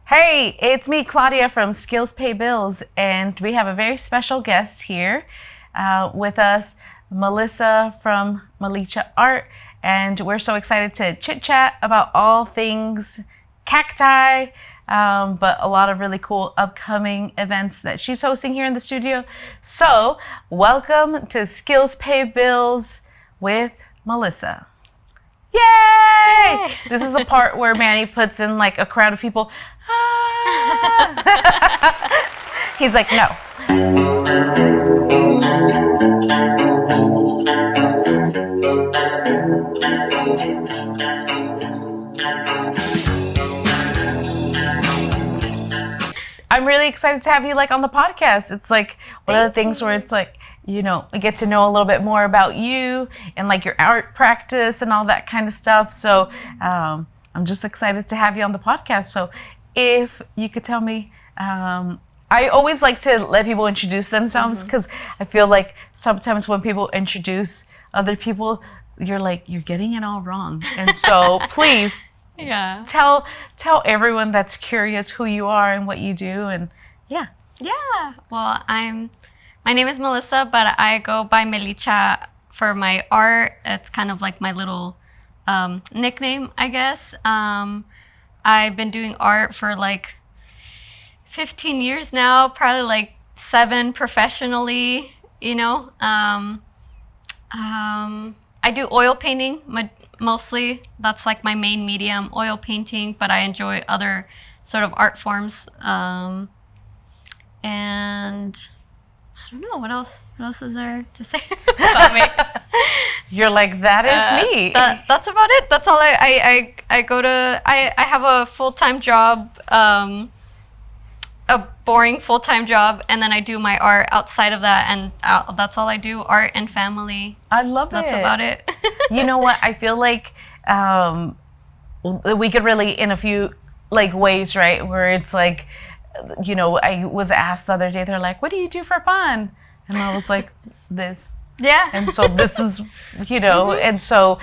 Hey, it's me, Claudia from Skills Pay Bills, and we have a very special guest here with us, Melissa from Melicha Art, and we're so excited to chit chat about all things cacti, but a lot of really cool upcoming events that she's hosting here in the studio. So, welcome to Skills Pay Bills with Melissa. Yay! This is the part where Manny puts in like a crowd of people. Ah! He's like, no. I'm really excited to have you like on the podcast. It's like one of the things where it's like, we get to know a little bit more about you and like your art practice and all that kind of stuff. So I'm just excited to have you on the podcast. So if you could tell me, I always like to let people introduce themselves because I feel like sometimes when people introduce other people, you're like, you're getting it all wrong. And so please tell everyone that's curious who you are and what you do. And Well, my name is Melissa, but I go by Melicha for my art. It's kind of like my little nickname, I guess. I've been doing art for like 15 years now, probably like 7 professionally, I do oil painting mostly. That's like my main medium, oil painting, but I enjoy other sort of art forms. And I don't know, what else is there to say about me? You're like, that is me. That's about it. That's all I have a full-time job, a boring full-time job, and then I do my art outside of that, and that's all I do, art and family. I love That's about it. You know what? I feel like we could relate in a few like ways, right? Where it's like, I was asked the other day, they're like, what do you do for fun? And I was like, this. Yeah. And so this is, and so,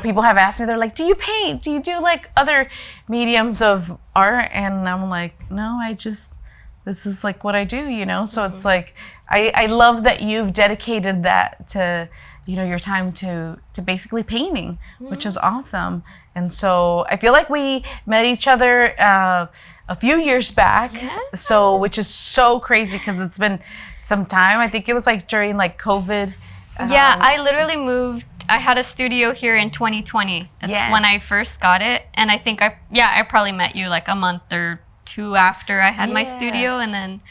people have asked me, they're like, do you paint? Do you do like other mediums of art? And I'm like, no, this is like what I do, So it's like, I love that you've dedicated that to, your time to basically painting, which is awesome. And so I feel like we met each other a few years back, so which is so crazy because it's been some time. I think it was like during like COVID. I literally moved. I had a studio here in 2020. That's when I first got it, and I think I probably met you like a month or 2 after I had my studio, and then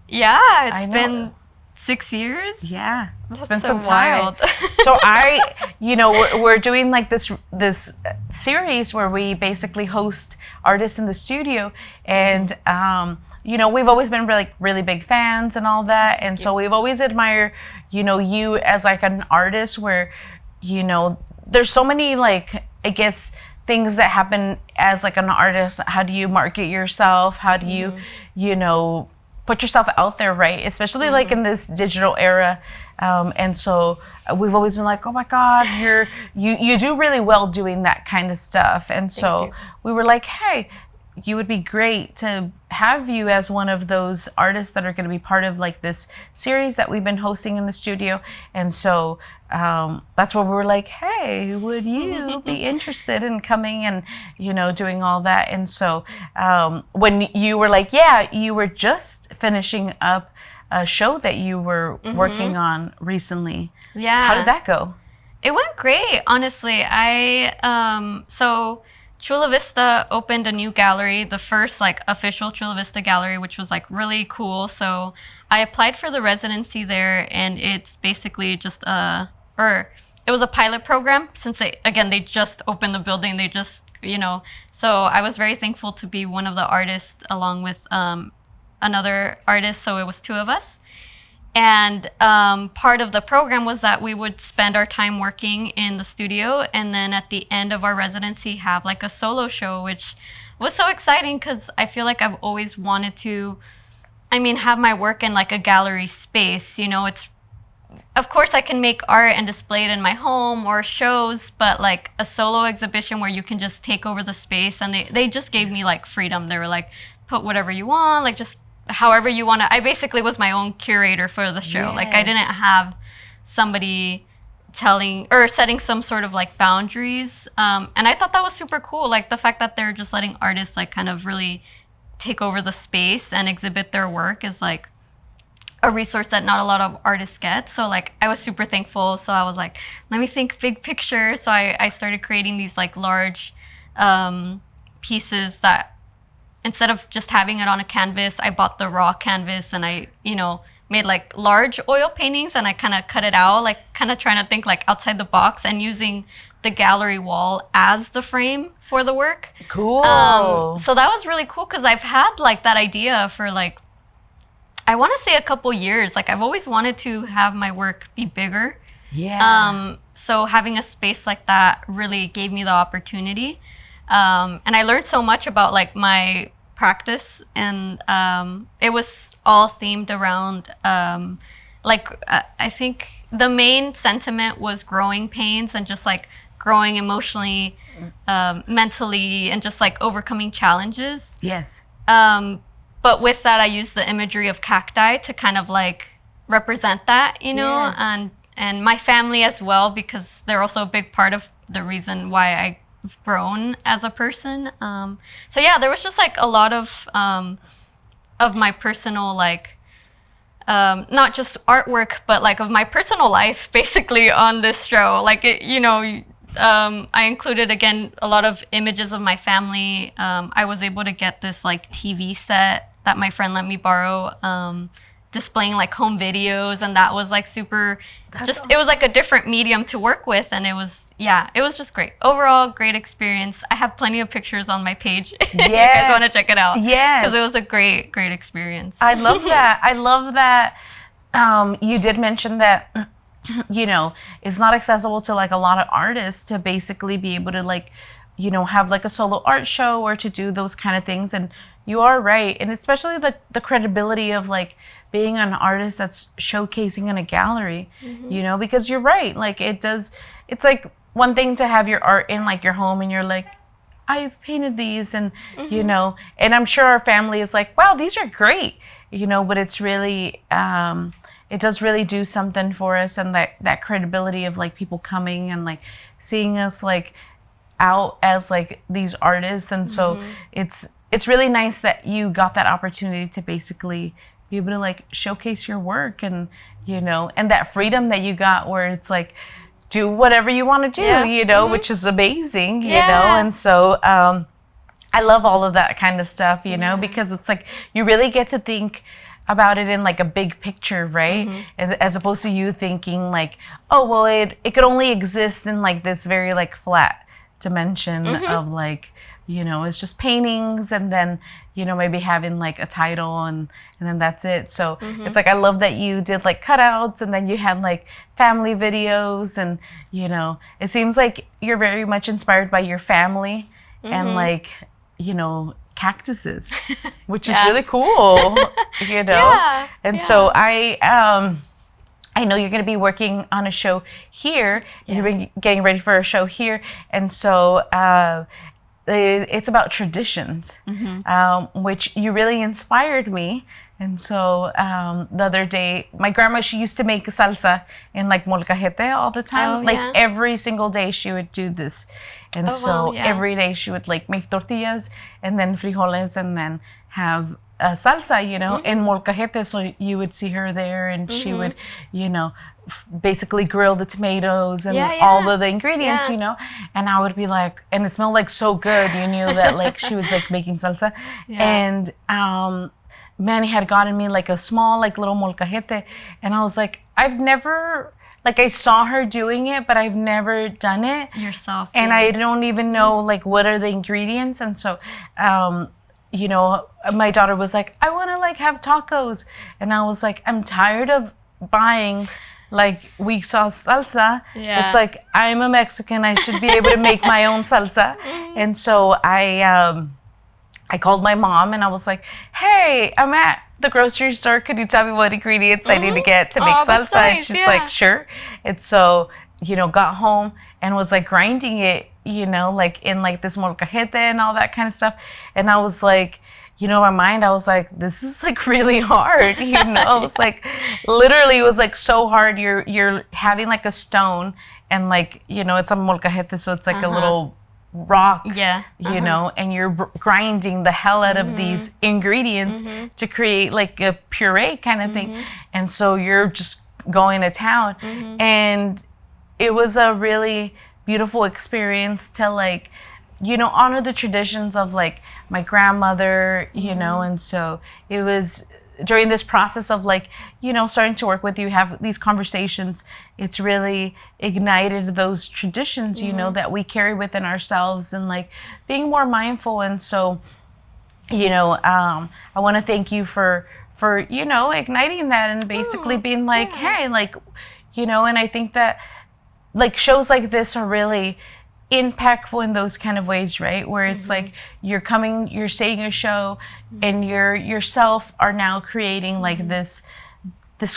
it's been 6 years. Yeah, it's been so some time. wild. So we're doing like this series where we basically host artists in the studio, and we've always been really big fans and all that, and so we've always admired you as like an artist where there's so many like, I guess, things that happen as like an artist. How do you market yourself? How do you put yourself out there, right? Especially like in this digital era. And so we've always been like, oh my God, you do really well doing that kind of stuff. And so we were like, hey, you would be great to have you as one of those artists that are going to be part of like this series that we've been hosting in the studio. And so that's where we were like, hey, would you be interested in coming and doing all that? And so when you were like, you were just finishing up a show that you were working on recently. How did that go? It went great, honestly. So Chula Vista opened a new gallery, the first like official Chula Vista gallery, which was like really cool. So I applied for the residency there, and it's basically just it was a pilot program since they just opened the building. They just, so I was very thankful to be one of the artists along with another artist. So it was 2 of us. And part of the program was that we would spend our time working in the studio, and then at the end of our residency have like a solo show, which was so exciting because I feel like I've always wanted to, have my work in like a gallery space. It's of course I can make art and display it in my home or shows, but like a solo exhibition where you can just take over the space, and they just gave me like freedom. They were like, put whatever you want, like just however you want to. I basically was my own curator for the show. Yes. Like I didn't have somebody telling or setting some sort of like boundaries. And I thought that was super cool. Like the fact that they're just letting artists like kind of really take over the space and exhibit their work is like a resource that not a lot of artists get. So like I was super thankful. So I was like, let me think big picture. So I started creating these like large pieces that instead of just having it on a canvas, I bought the raw canvas, and I, made like large oil paintings, and I kind of cut it out, like kind of trying to think like outside the box and using the gallery wall as the frame for the work. Cool. So that was really cool because I've had like that idea for like, I want to say a couple years. Like I've always wanted to have my work be bigger. Yeah. So having a space like that really gave me the opportunity. And I learned so much about like my practice, and it was all themed around I think the main sentiment was growing pains and just like growing emotionally, mentally, and just like overcoming challenges. Yes. But with that, I used the imagery of cacti to kind of like represent that, Yes. and my family as well, because they're also a big part of the reason why I've grown as a person. So yeah, there was just like a lot of my personal like not just artwork, but like of my personal life basically on this show. Like it, I included again a lot of images of my family. I was able to get this like TV set that my friend let me borrow, displaying like home videos, and that was like super. It was like a different medium to work with, and it was just great. Overall, great experience. I have plenty of pictures on my page. If you guys want to check it out. Yes. Because it was a great experience. I love that. I love that. You did mention that, it's not accessible to like a lot of artists to basically be able to like, have like a solo art show or to do those kind of things. And you are right. And especially the credibility of like being an artist that's showcasing in a gallery, because you're right. Like it's like one thing to have your art in like your home and you're like, I painted these, and and I'm sure our family is like, wow, these are great, but it's really it does really do something for us, and that credibility of like people coming and like seeing us like out as like these artists. And so it's really nice that you got that opportunity to basically be able to like showcase your work, and and that freedom that you got where it's like, do whatever you want to do, which is amazing, and so I love all of that kind of stuff, because it's like you really get to think about it in like a big picture, right? As opposed to you thinking like, oh well, it could only exist in like this very like flat dimension of like, it's just paintings, and then maybe having like a title, and then that's it. So it's like I love that you did like cutouts, and then you had like family videos, and it seems like you're very much inspired by your family and like cactuses, which is really cool. And so I know you're going to be working on a show here, and you're getting ready for a show here, and so it's about traditions, which you really inspired me. And so the other day, my grandma, she used to make salsa in like molcajete all the time. Every single day she would do this. And every day she would like make tortillas and then frijoles and then have salsa, in molcajete. So you would see her there, and she would, basically grill the tomatoes and all of the ingredients, and I would be like, and it smelled like so good. You knew that like she was like making salsa. And Manny had gotten me like a small like little molcajete, and I was like, I've never, like I saw her doing it, but I've never done it yourself, and I don't even know like what are the ingredients. And so my daughter was like, I want to like have tacos, and I was like, I'm tired of buying like weak sauce salsa. It's like, I'm a Mexican, I should be able to make my own salsa. And so I called my mom and I was like, hey, I'm at the grocery store. Could you tell me what ingredients I need to get to make salsa? That's And nice, she's yeah. like, sure. And so, got home and was like grinding it, like in like this molcajete and all that kind of stuff. And I was like, in my mind, I was like, this is like really hard, It's like literally it was like so hard. You're having like a stone and like, it's a molcajete, so it's like a little rock, and you're grinding the hell out of these ingredients to create like a puree kind of thing. And so you're just going to town. And it was a really beautiful experience to like, honor the traditions of like my grandmother, and so it was during this process of like, starting to work with you, have these conversations, it's really ignited those traditions, that we carry within ourselves and like being more mindful. And so, I want to thank you for, igniting that and basically being like, hey, like, and I think that like shows like this are really impactful in those kind of ways, right? Where it's like you're saying a show and yourself are now creating like this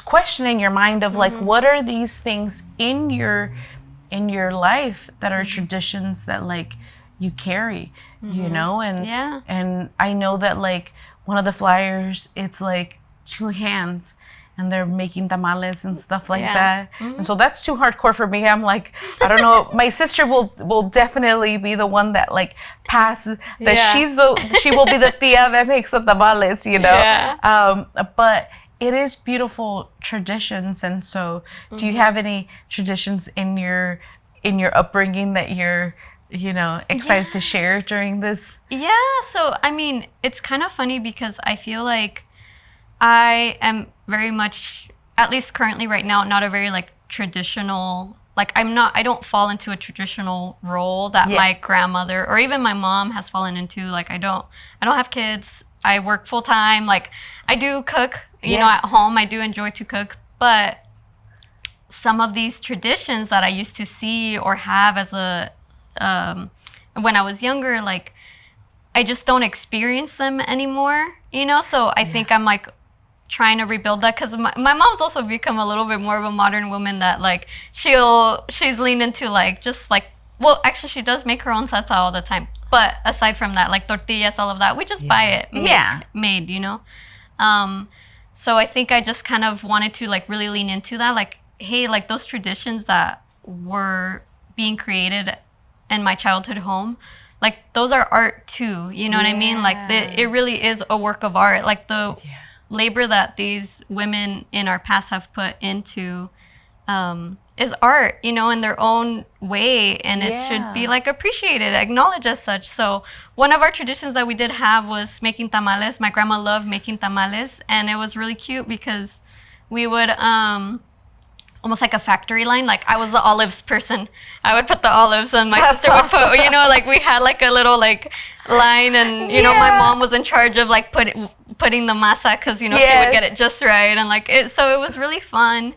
question in your mind of like, what are these things in your life that are traditions that like you carry, and I know that like one of the flyers, it's like two hands and they're making tamales and stuff like that. And so that's too hardcore for me. I'm like, I don't know. My sister will definitely be the one that like passes that she will be the tia that makes the tamales, but it is beautiful traditions. And so do you have any traditions in your upbringing that you're excited to share during this? So I mean, it's kind of funny because I feel like I am very much, at least currently right now, not a very like traditional, like I don't fall into a traditional role that my grandmother or even my mom has fallen into. Like I don't have kids. I work full time. Like I do cook, at home. I do enjoy to cook, but some of these traditions that I used to see or have as a when I was younger, like I just don't experience them anymore, So I think I'm like trying to rebuild that because my mom's also become a little bit more of a modern woman that like she's leaned into like just like, well, actually she does make her own salsa all the time, but aside from that, like tortillas, all of that, we just buy it made, so I think I just kind of wanted to like really lean into that, like, hey, like those traditions that were being created in my childhood home, like those are art too, you know what I mean? Like it really is a work of art, like the labor that these women in our past have put into is art, in their own way, and it should be like appreciated, acknowledged as such. So one of our traditions that we did have was making tamales. My grandma loved making tamales, and it was really cute because we would almost like a factory line. Like I was the olives person. I would put the olives and my sister would put, like we had like a little like line, and my mom was in charge of like putting the masa because she would get it just right, and like it. So it was really fun.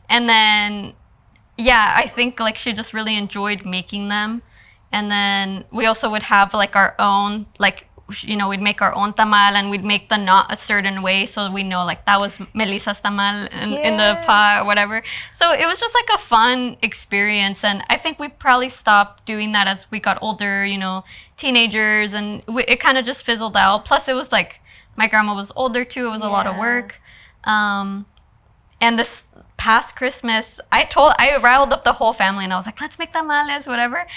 And then I think like she just really enjoyed making them. And then we also would have like our own, like we'd make our own tamal, and we'd make the knot a certain way so we know like that was Melicha's tamal in the pot or whatever. So it was just like a fun experience, and I think we probably stopped doing that as we got older, teenagers, and it kind of just fizzled out. Plus it was like my grandma was older too. It was a lot of work. And this past Christmas, I riled up the whole family, and I was like, let's make tamales, whatever.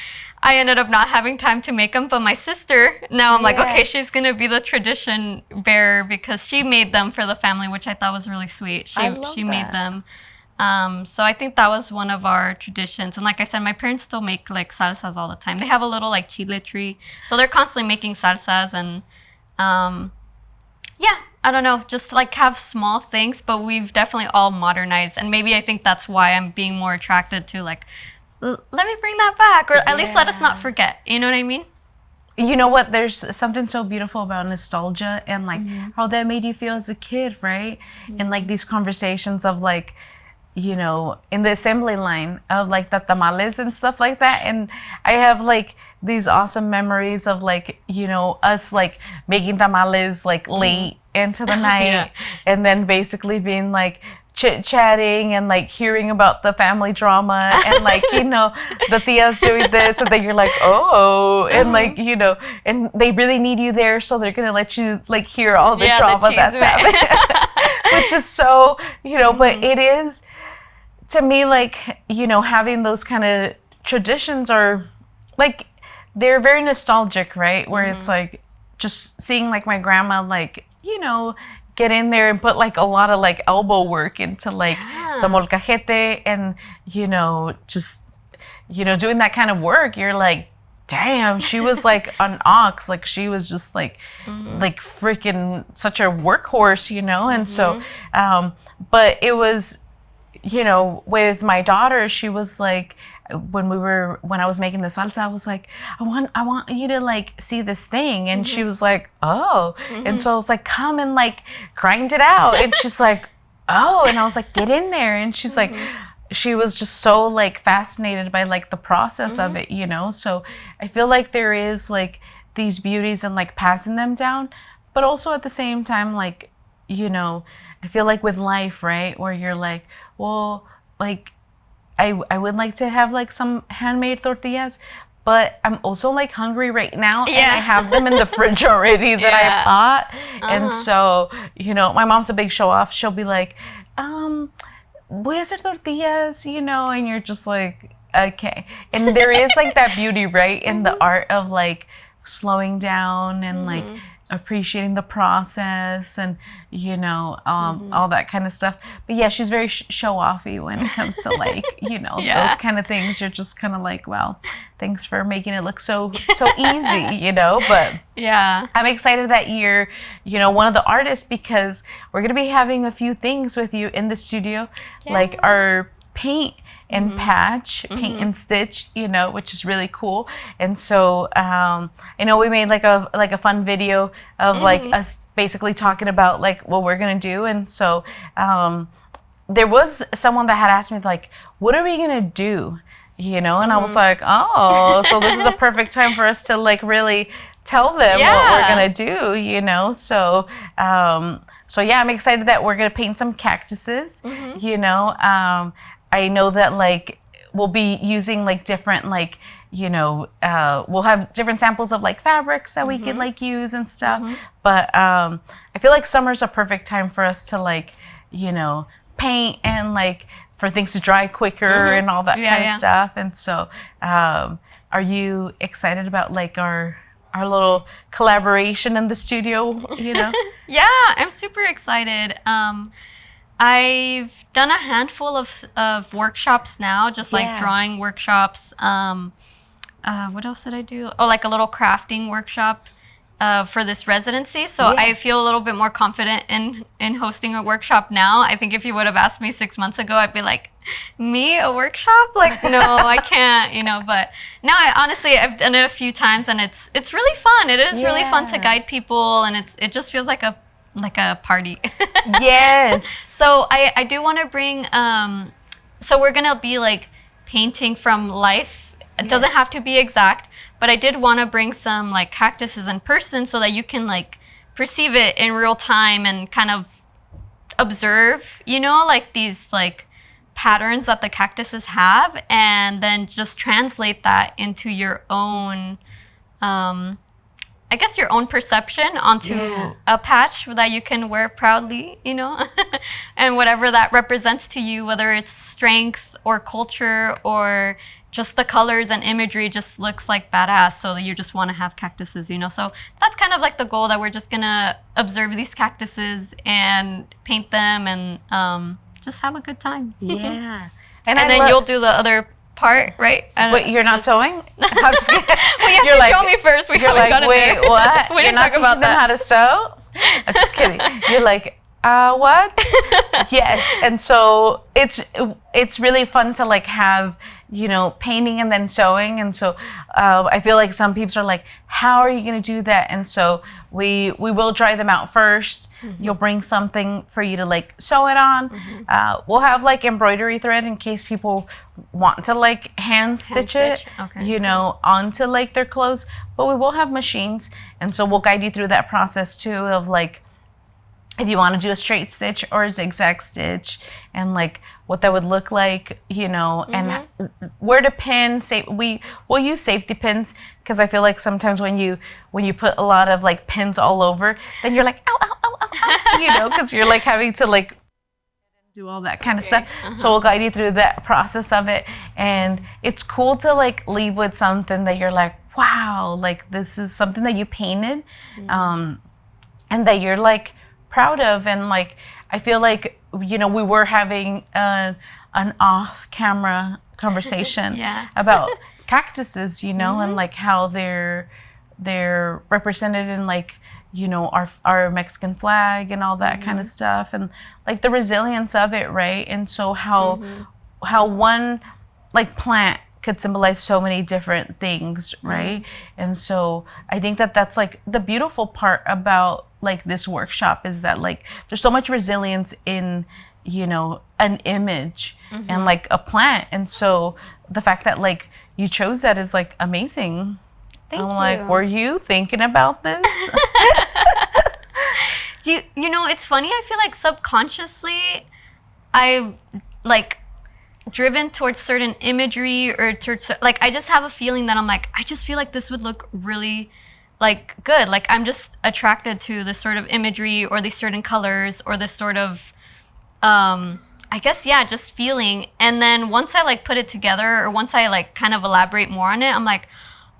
I ended up not having time to make them, but my sister, now I'm like, okay, she's going to be the tradition bearer because she made them for the family, which I thought was really sweet. She made them. So I think that was one of our traditions. And like I said, my parents still make like salsas all the time. They have a little like chile tree. So they're constantly making salsas, and I don't know, just like have small things, but we've definitely all modernized. And maybe I think that's why I'm being more attracted to like, let me bring that back, or at least let us not forget. You know what I mean? You know what? There's something so beautiful about nostalgia and like how that made you feel as a kid, right? And like these conversations of like, in the assembly line of like the tamales and stuff like that. And I have like these awesome memories of like, you know, us like making tamales like late into the night, and then basically being like chit-chatting and like hearing about the family drama and like, you know, the tia's doing this, and then you're like, oh, and like, you know, and they really need you there, so they're gonna let you like hear all the drama that's happening. Which is so, you know, but it is, to me, like, you know, having those kind of traditions are like, they're very nostalgic, right? Where it's like just seeing like my grandma, like, you know, get in there and put like a lot of like elbow work into like the molcajete, and, you know, just, you know, doing that kind of work. You're like, damn, she was like an ox, like she was just like freaking such a workhorse, you know. And so but it was, you know, with my daughter, she was like, when I was making the salsa, I was like, I want you to like see this thing. And she was like, oh. And so I was like, come and like grind it out. And she's like, oh. And I was like, get in there. And she's like, she was just so like fascinated by like the process of it, you know. So I feel like there is like these beauties and like passing them down, but also at the same time, like, you know, I feel like with life, right, where you're like, well, like I would like to have like some handmade tortillas, but I'm also like hungry right now, and I have them in the fridge already that I bought. And so, you know, my mom's a big show off. She'll be like, voy a hacer tortillas, you know, and you're just like, okay. And there is like that beauty, right, in the art of like slowing down and like appreciating the process, and, you know, all that kind of stuff. But yeah, she's very show-offy when it comes to like, you know, those kind of things. You're just kind of like, well, thanks for making it look so easy, you know. But I'm excited that you're, you know, one of the artists, because we're gonna be having a few things with you in the studio, like our paint and patch, paint and stitch, you know, which is really cool. And so I know we made like a fun video of like us basically talking about like what we're gonna do. And so there was someone that had asked me like, what are we gonna do, you know? And I was like, oh, so this is a perfect time for us to like really tell them what we're gonna do, you know. So so yeah, I'm excited that we're gonna paint some cactuses, you know. I know that like we'll be using like different like, you know, we'll have different samples of like fabrics that we could like use and stuff. But I feel like summer's a perfect time for us to like, you know, paint and like for things to dry quicker and all that kind of stuff. And so are you excited about like our little collaboration in the studio, you know? I'm super excited. I've done a handful of workshops now, just like drawing workshops. What else did I do? Oh, like a little crafting workshop for this residency. So I feel a little bit more confident in hosting a workshop now. I think if you would have asked me 6 months ago, I'd be like, me, a workshop? Like, no, I can't, you know. But now I've done it a few times, and it's really fun. It is really fun to guide people, and it just feels like a party. Yes. So I do want to bring so we're gonna be like painting from life. It doesn't have to be exact, but I did want to bring some like cactuses in person so that you can like perceive it in real time and kind of observe, you know, like these like patterns that the cactuses have, and then just translate that into your own I guess your own perception onto a patch that you can wear proudly, you know, and whatever that represents to you, whether it's strengths or culture or just the colors and imagery just looks like badass, so that you just want to have cactuses, you know. So that's kind of like the goal, that we're just gonna observe these cactuses and paint them and just have a good time. Yeah. And then you'll do the other part, right? Wait, you're not sewing? Well, you have to show me first. We haven't gotten wait, there. What? We You're not teaching them how to sew? I'm just kidding. You're like, what? Yes. And so it's really fun to like have painting and then sewing. And so I feel like some people are like, how are you going to do that? And so we will dry them out first. You'll bring something for you to like sew it on. We'll have like embroidery thread in case people want to like hand stitch it, Okay. Onto like their clothes. But we will have machines. And so we'll guide you through that process too of like, if you want to do a straight stitch or a zigzag stitch, and like what that would look like, and where to pin. We'll use safety pins because I feel like sometimes when you put a lot of like pins all over, then you're like ow ow ow ow, ow because you're like having to like do all that kind of stuff. So we'll guide you through that process of it, and it's cool to like leave with something that you're like, wow, like this is something that you painted, and that you're like proud of. And like I feel like we were having an off-camera conversation about cactuses, and like how they're represented in like our Mexican flag and all that kind of stuff, and like the resilience of it, right? And so how one like plant could symbolize so many different things, right? And so I think that that's like the beautiful part about like this workshop is that like there's so much resilience in an image and like a plant. And so the fact that like you chose that is like amazing. Thank you. Like, were you thinking about this? It's funny, I feel like subconsciously I like driven towards certain imagery or towards like I just have a feeling that I'm like, I just feel like this would look really like good. Like I'm just attracted to this sort of imagery or these certain colors or this sort of I guess just feeling. And then once I like put it together or once I like kind of elaborate more on it, I'm like,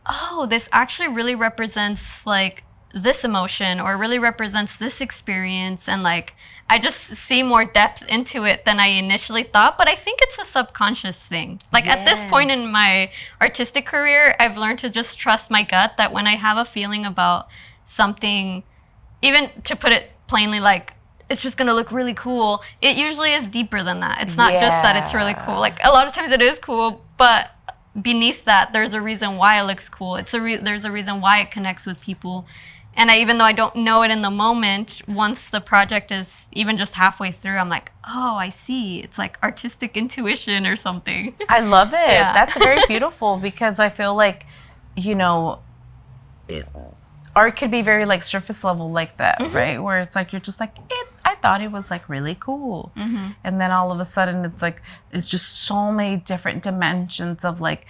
oh, this actually really represents like this emotion or really represents this experience. And like I just see more depth into it than I initially thought. But I think it's a subconscious thing. Like at this point in my artistic career, I've learned to just trust my gut that when I have a feeling about something, even to put it plainly, like it's just gonna look really cool, it usually is deeper than that. It's not just that it's really cool. Like a lot of times it is cool, but beneath that there's a reason why it looks cool. There's a reason why it connects with people. And even though I don't know it in the moment, once the project is even just halfway through, I'm like, oh, I see. It's like artistic intuition or something. I love it. That's very beautiful because I feel like, art could be very like surface level like that, right? Where it's like, you're just like, I thought it was like really cool. And then all of a sudden it's like, it's just so many different dimensions of like,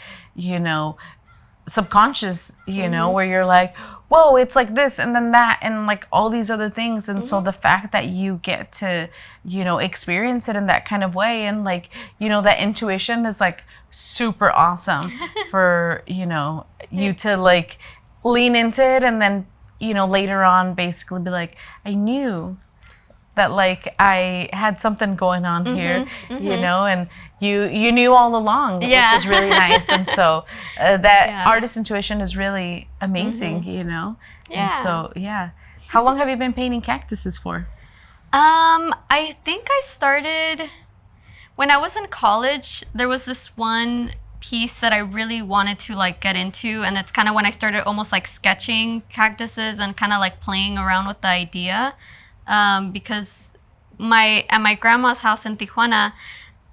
subconscious, where you're like, whoa, it's like this and then that and like all these other things. And so the fact that you get to, experience it in that kind of way and like, that intuition is like super awesome for, you to like lean into it and then, later on basically be like, I knew that like I had something going on here, and you knew all along, which is really nice. And so that artist intuition is really amazing, And so, how long have you been painting cactuses for? I think I started when I was in college. There was this one piece that I really wanted to like get into, and that's kind of when I started almost like sketching cactuses and kind of like playing around with the idea. Because at my grandma's house in Tijuana,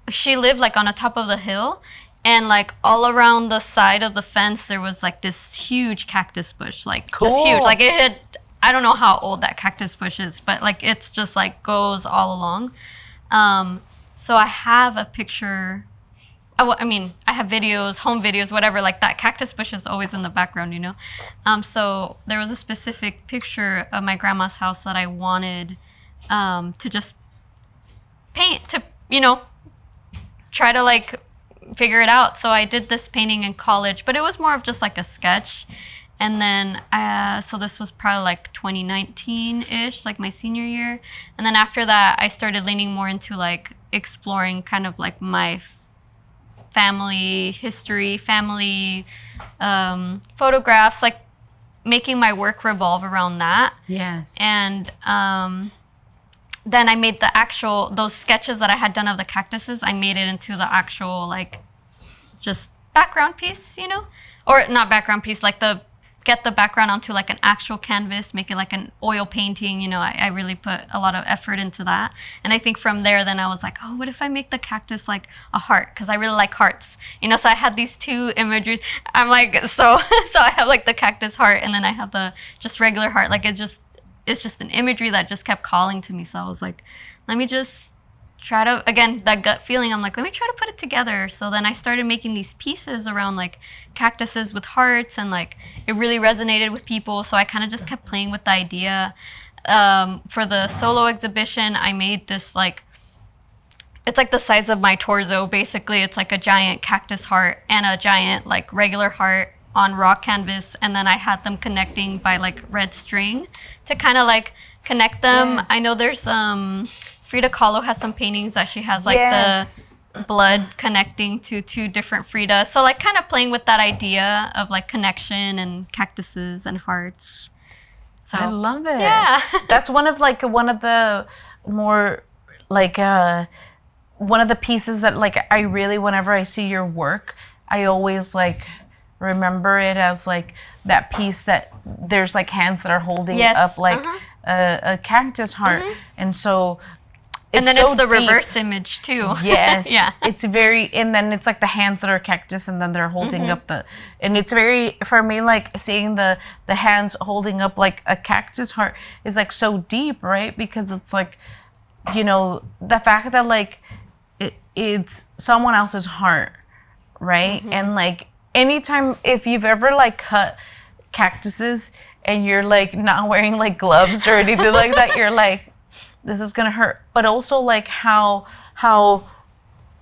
she lived like on the top of the hill, and like all around the side of the fence there was like this huge cactus bush, like just huge. Like it had, I don't know how old that cactus bush is, but like it's just like goes all along. So I have a picture. I mean, I have videos, home videos, whatever, like that cactus bush is always in the background, So there was a specific picture of my grandma's house that I wanted to just paint, to, try to like figure it out. So I did this painting in college, but it was more of just like a sketch. And then, so this was probably like 2019-ish, like my senior year. And then after that, I started leaning more into like exploring kind of like my family history, family photographs, like making my work revolve around that. Yes. And then I made those sketches that I had done of the cactuses, I made it into the actual like just background piece, or not background piece, like get the background onto like an actual canvas, make it like an oil painting. I really put a lot of effort into that. And I think from there, then I was like, oh, what if I make the cactus like a heart? Because I really like hearts, so I had these two images. I'm like, so I have like the cactus heart, and then I have the just regular heart. Like it's just an imagery that just kept calling to me. So I was like, let me just try to, again, that gut feeling, I'm like, let me try to put it together. So then I started making these pieces around like cactuses with hearts, and like it really resonated with people. So I kind of just kept playing with the idea. For the solo exhibition, I made this like, it's like the size of my torso, basically. It's like a giant cactus heart and a giant like regular heart on raw canvas, and then I had them connecting by like red string to kind of like connect them. Yes. I know there's Frida Kahlo has some paintings that she has like Yes. the blood connecting to two different Fridas. So like kind of playing with that idea of like connection and cactuses and hearts. So I love it. Yeah. That's one of the more like one of the pieces that like I really, whenever I see your work, I always like remember it as like that piece that there's like hands that are holding Yes. up like a cactus heart. And so and then so it's the deep. reverse image too. Yes. Yeah. It's very, and then it's like the hands that are cactus, and then they're holding up and it's very, for me, like seeing the hands holding up like a cactus heart is like so deep, right? Because it's like, the fact that like it's someone else's heart, right? And like anytime, if you've ever like cut cactuses and you're like not wearing like gloves or anything like that, you're like, this is gonna hurt. But also like how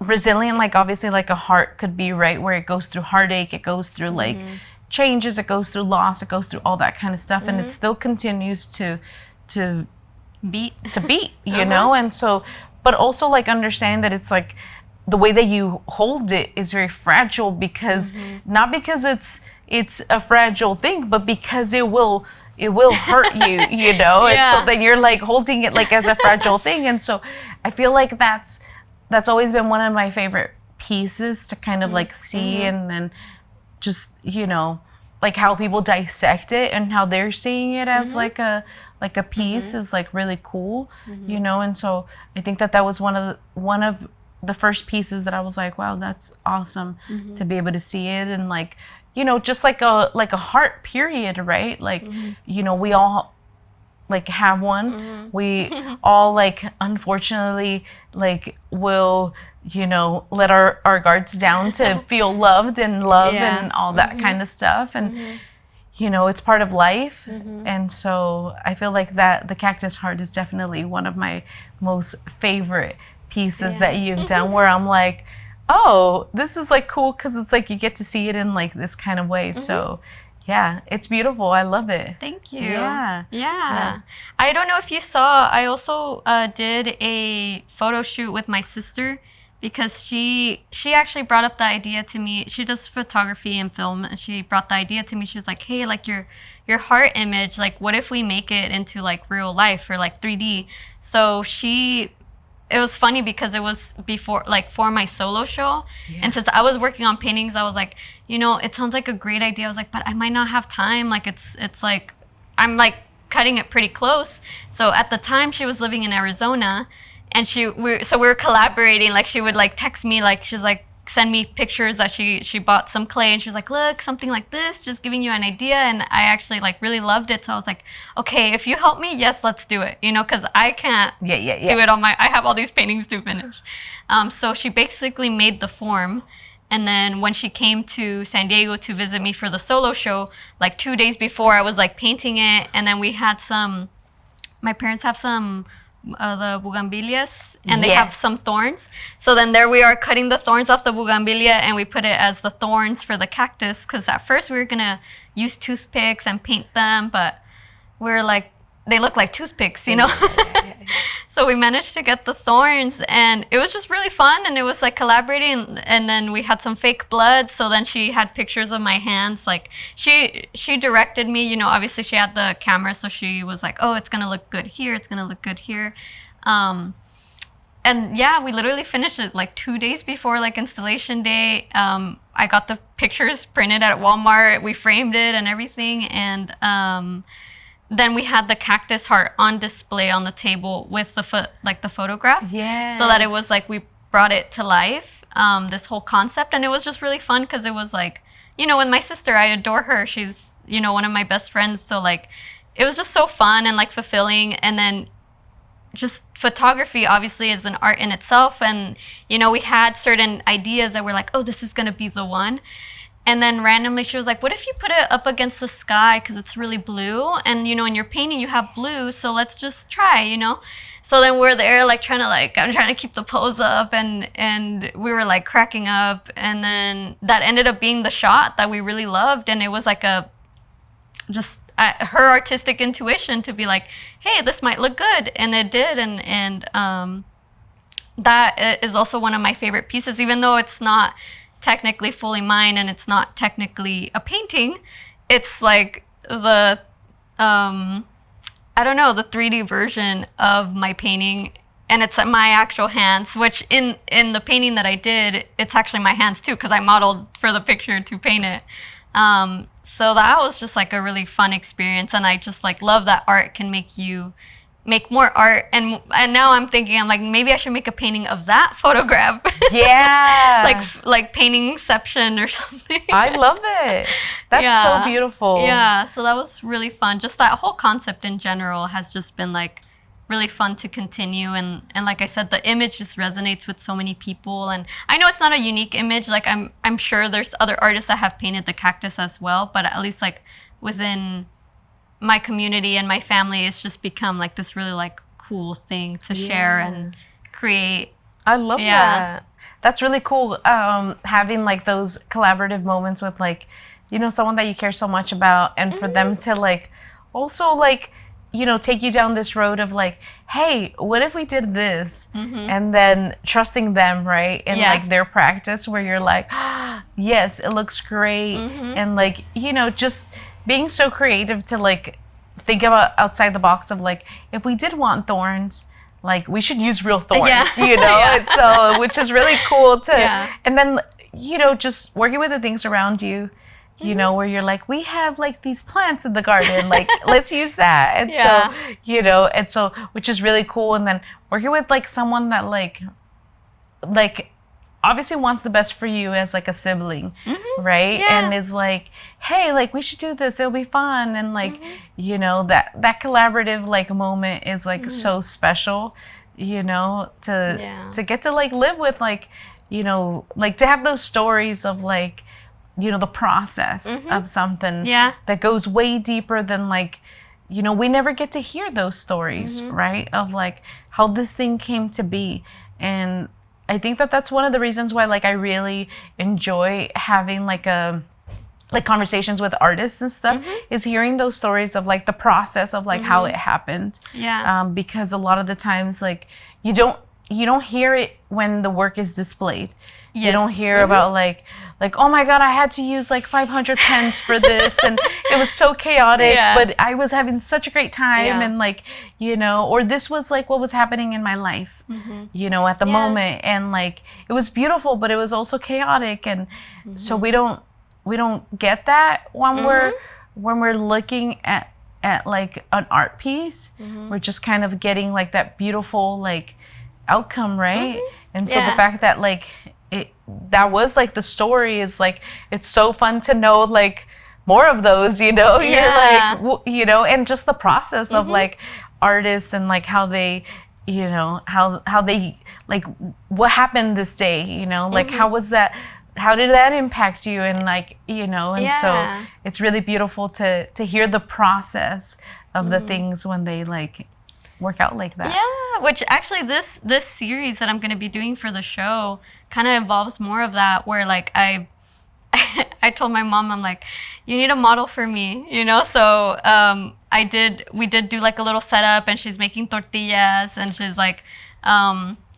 resilient, like obviously like a heart could be, right? Where it goes through heartache, it goes through like changes, it goes through loss, it goes through all that kind of stuff, and it still continues to Beat. you know? And so, but also like understand that it's like the way that you hold it is very fragile, because not because it's a fragile thing, but because it will hurt you, and so then you're like holding it like as a fragile thing. And so I feel like that's always been one of my favorite pieces to kind of like see, and then just like how people dissect it and how they're seeing it as like a piece is like really cool, and so I think that was one of the first pieces that I was like, wow, that's awesome to be able to see it. And like just like a heart, period, right? Like we all like have one. We all like unfortunately like will let our guards down to feel loved and love and all that kind of stuff, and it's part of life. And so I feel like that the cactus heart is definitely one of my most favorite pieces that you've done, where I'm like, oh, this is like cool, because it's like you get to see it in like this kind of way. So yeah, it's beautiful. I love it. Thank you. Yeah. I don't know if you saw, I also did a photo shoot with my sister, because she actually brought up the idea to me. She does photography and film, and she brought the idea to me. She was like, hey, like your heart image, like what if we make it into like real life or like 3D? So it was funny because it was before, like for my solo show. And since I was working on paintings, I was like, it sounds like a great idea. I was like, but I might not have time. Like it's like, I'm like cutting it pretty close. So at the time she was living in Arizona, and we were collaborating. Like she would like text me, like she's like, send me pictures that she bought some clay, and she was like, look, something like this, just giving you an idea. And I actually like really loved it. So I was like, okay, if you help me, yes, let's do it, because I can't do it on I have all these paintings to finish. So she basically made the form, and then when she came to San Diego to visit me for the solo show, like 2 days before, I was like painting it. And then we had my parents have some the bougainvilleas, and they have some thorns. So then there we are cutting the thorns off the bougainvillea, and we put it as the thorns for the cactus, because at first we were gonna use toothpicks and paint them, but we're like, they look like toothpicks, So we managed to get the thorns, and it was just really fun. And it was like collaborating, and then we had some fake blood. So then she had pictures of my hands. Like she directed me, obviously she had the camera, so she was like, oh, it's gonna look good here, it's gonna look good here. And yeah, we literally finished it like 2 days before like installation day. I got the pictures printed at Walmart. We framed it and everything, and then we had the cactus heart on display on the table with the photograph. Yes. So that it was like we brought it to life, this whole concept, and it was just really fun because it was like, you know, with my sister, I adore her. She's, you know, one of my best friends. So like, it was just so fun and like fulfilling. And then just photography obviously is an art in itself. And, you know, we had certain ideas that were like, oh, this is going to be the one. And then randomly she was like, what if you put it up against the sky because it's really blue? And, you know, in your painting you have blue, so let's just try, you know? So then we're there like I'm trying to keep the pose up, and we were like cracking up. And then that ended up being the shot that we really loved. And it was like her artistic intuition to be like, hey, this might look good. And it did. And that is also one of my favorite pieces, even though it's not technically fully mine and it's not technically a painting. It's like the I don't know, the 3D version of my painting, and it's my actual hands, which in the painting that I did, it's actually my hands too, because I modeled for the picture to paint it. So that was just like a really fun experience, and I just like love that art can make you make more art. And now I'm thinking, I'm like, maybe I should make a painting of that photograph. Yeah. like paintingception or something. I love it. That's so beautiful. Yeah, so that was really fun. Just that whole concept in general has just been like really fun to continue. And like I said, the image just resonates with so many people. And I know it's not a unique image. Like I'm sure there's other artists that have painted the cactus as well, but at least like within my community and my family, it's just become like this really like cool thing to share and create. I love that. That's really cool. Having like those collaborative moments with like, you know, someone that you care so much about, and for them to like also like, you know, take you down this road of like, hey, what if we did this? And then trusting them, right? And like their practice, where you're like, oh, yes, it looks great. And like, you know, just being so creative to like think about outside the box of like, if we did want thorns, like we should use real thorns, you know? And so, which is really cool to, and then, you know, just working with the things around you, you know, where you're like, we have like these plants in the garden, like let's use that. And so, you know, and so, which is really cool. And then working with like someone that like obviously wants the best for you as like a sibling, right? And is like, hey, like we should do this, it'll be fun. And like, you know, that collaborative like moment is like so special, you know, to get to like live with like, you know, like to have those stories of like, you know, the process of something that goes way deeper than like, you know, we never get to hear those stories, right? Of like how this thing came to be. And I think that that's one of the reasons why like I really enjoy having like conversations with artists and stuff, is hearing those stories of like the process of like how it happened. Because a lot of the times like you don't hear it when the work is displayed. You don't hear about like, oh my God, I had to use like 500 pens for this, and it was so chaotic, but I was having such a great time, and like, you know, or this was like what was happening in my life, you know, at the moment, and like it was beautiful, but it was also chaotic, and so we don't get that when we're looking at like an art piece. We're just kind of getting like that beautiful like outcome, right? And so the fact that like that was like the story is like, it's so fun to know like more of those, you know. You're like, you know, and just the process of like artists and like how they, you know, how they like what happened this day, you know, like how was that, how did that impact you, and like, you know, and so it's really beautiful to hear the process of the things when they like work out like that. Which actually this series that I'm going to be doing for the show kind of involves more of that, where like I told my mom, I'm like, you need a model for me, you know. So we did do like a little setup, and she's making tortillas, and she's like,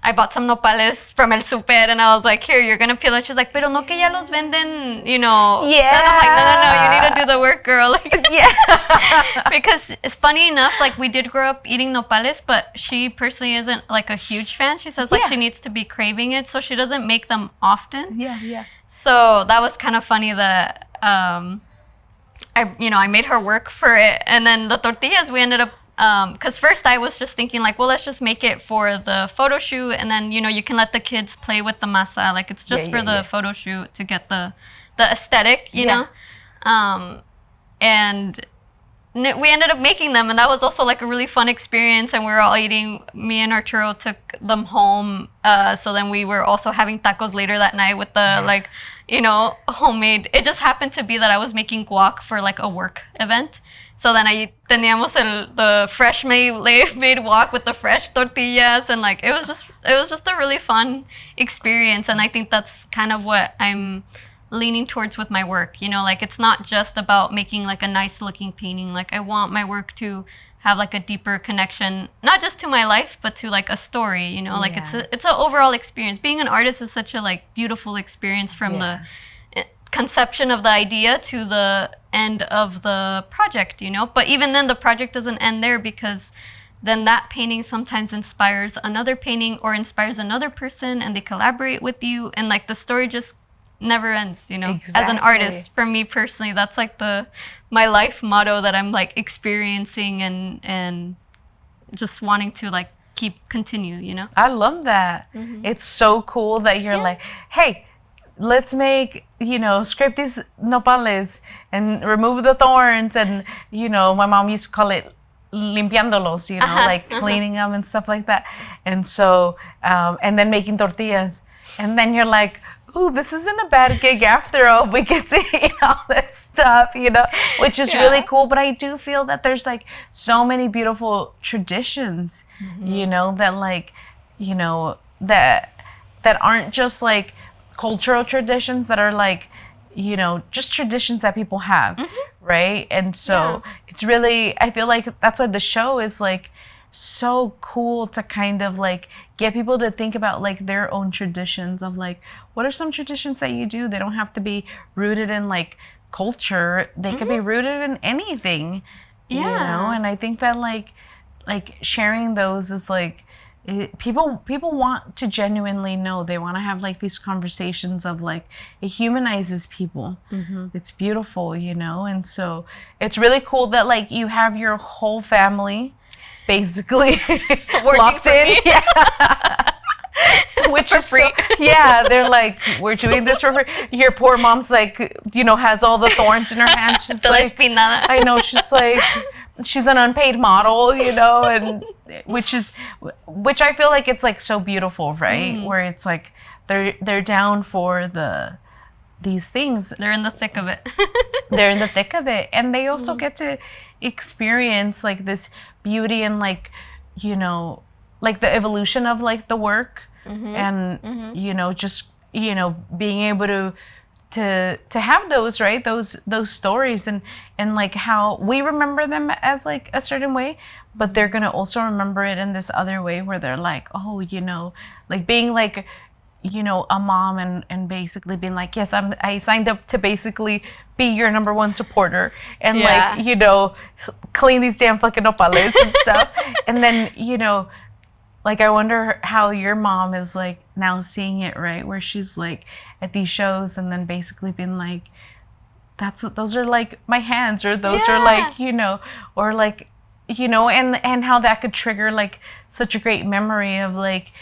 I bought some nopales from el super, and I was like, here, you're gonna peel it. She's like, pero no que ya los venden, you know. And I'm like, no, you need to do the work, girl. Like, because it's funny enough, like we did grow up eating nopales, but she personally isn't like a huge fan. She says like she needs to be craving it, so she doesn't make them often. So that was kind of funny that I made her work for it, and then the tortillas we ended up because first I was just thinking like, well, let's just make it for the photo shoot, and then you can let the kids play with the masa, like it's just for the photo shoot to get the aesthetic, you know, and we ended up making them, and that was also like a really fun experience, and we were all eating. Me and Arturo took them home, so then we were also having tacos later that night with the like homemade. It just happened to be that I was making guac for like a work event, so then I teníamos the fresh made guac with the fresh tortillas, and like it was just a really fun experience, and I think that's kind of what I'm leaning towards with my work, like it's not just about making like a nice looking painting. Like I want my work to have like a deeper connection, not just to my life, but to like a story, like it's an overall experience. Being an artist is such a like beautiful experience from the conception of the idea to the end of the project, but even then the project doesn't end there, because then that painting sometimes inspires another painting or inspires another person, and they collaborate with you, and like the story just never ends, Exactly. As an artist. For me personally, that's like my life motto that I'm like experiencing and just wanting to like continue. I love that. It's so cool that you're like, hey, let's make, scrape these nopales and remove the thorns, and my mom used to call it limpiándolos, like cleaning them and stuff like that. And so and then making tortillas, and then you're like, ooh, this isn't a bad gig after all. We get to eat all this stuff, which is really cool. But I do feel that there's like so many beautiful traditions, that like, that aren't just like cultural traditions, that are like, just traditions that people have, right? And so it's really, I feel like that's why the show is like so cool, to kind of like get people to think about like their own traditions of like, what are some traditions that you do? They don't have to be rooted in like culture. They could be rooted in anything, and I think that like sharing those is like, people want to genuinely know. They want to have like these conversations of like, it humanizes people. It's beautiful, and so it's really cool that like you have your whole family basically locked in. Which is free. They're like, we're doing this for free. Your poor mom's like, has all the thorns in her hands. She's like, I know, she's like, she's an unpaid model, and which I feel like it's like so beautiful, right? Where it's like they're down for these things. They're in the thick of it. They're in the thick of it, and they also get to experience like this beauty and like, like the evolution of like the work, and just being able to have those, right, those stories, and like how we remember them as like a certain way, but they're gonna also remember it in this other way, where they're like, oh, like being like, a mom, and basically being like, yes, I signed up to basically be your number one supporter, and like, clean these damn fucking nopales and stuff. And then, like, I wonder how your mom is like now seeing it, right? Where she's like at these shows, and then basically being like, those are like my hands, or those are like, or like, and how that could trigger like such a great memory of like,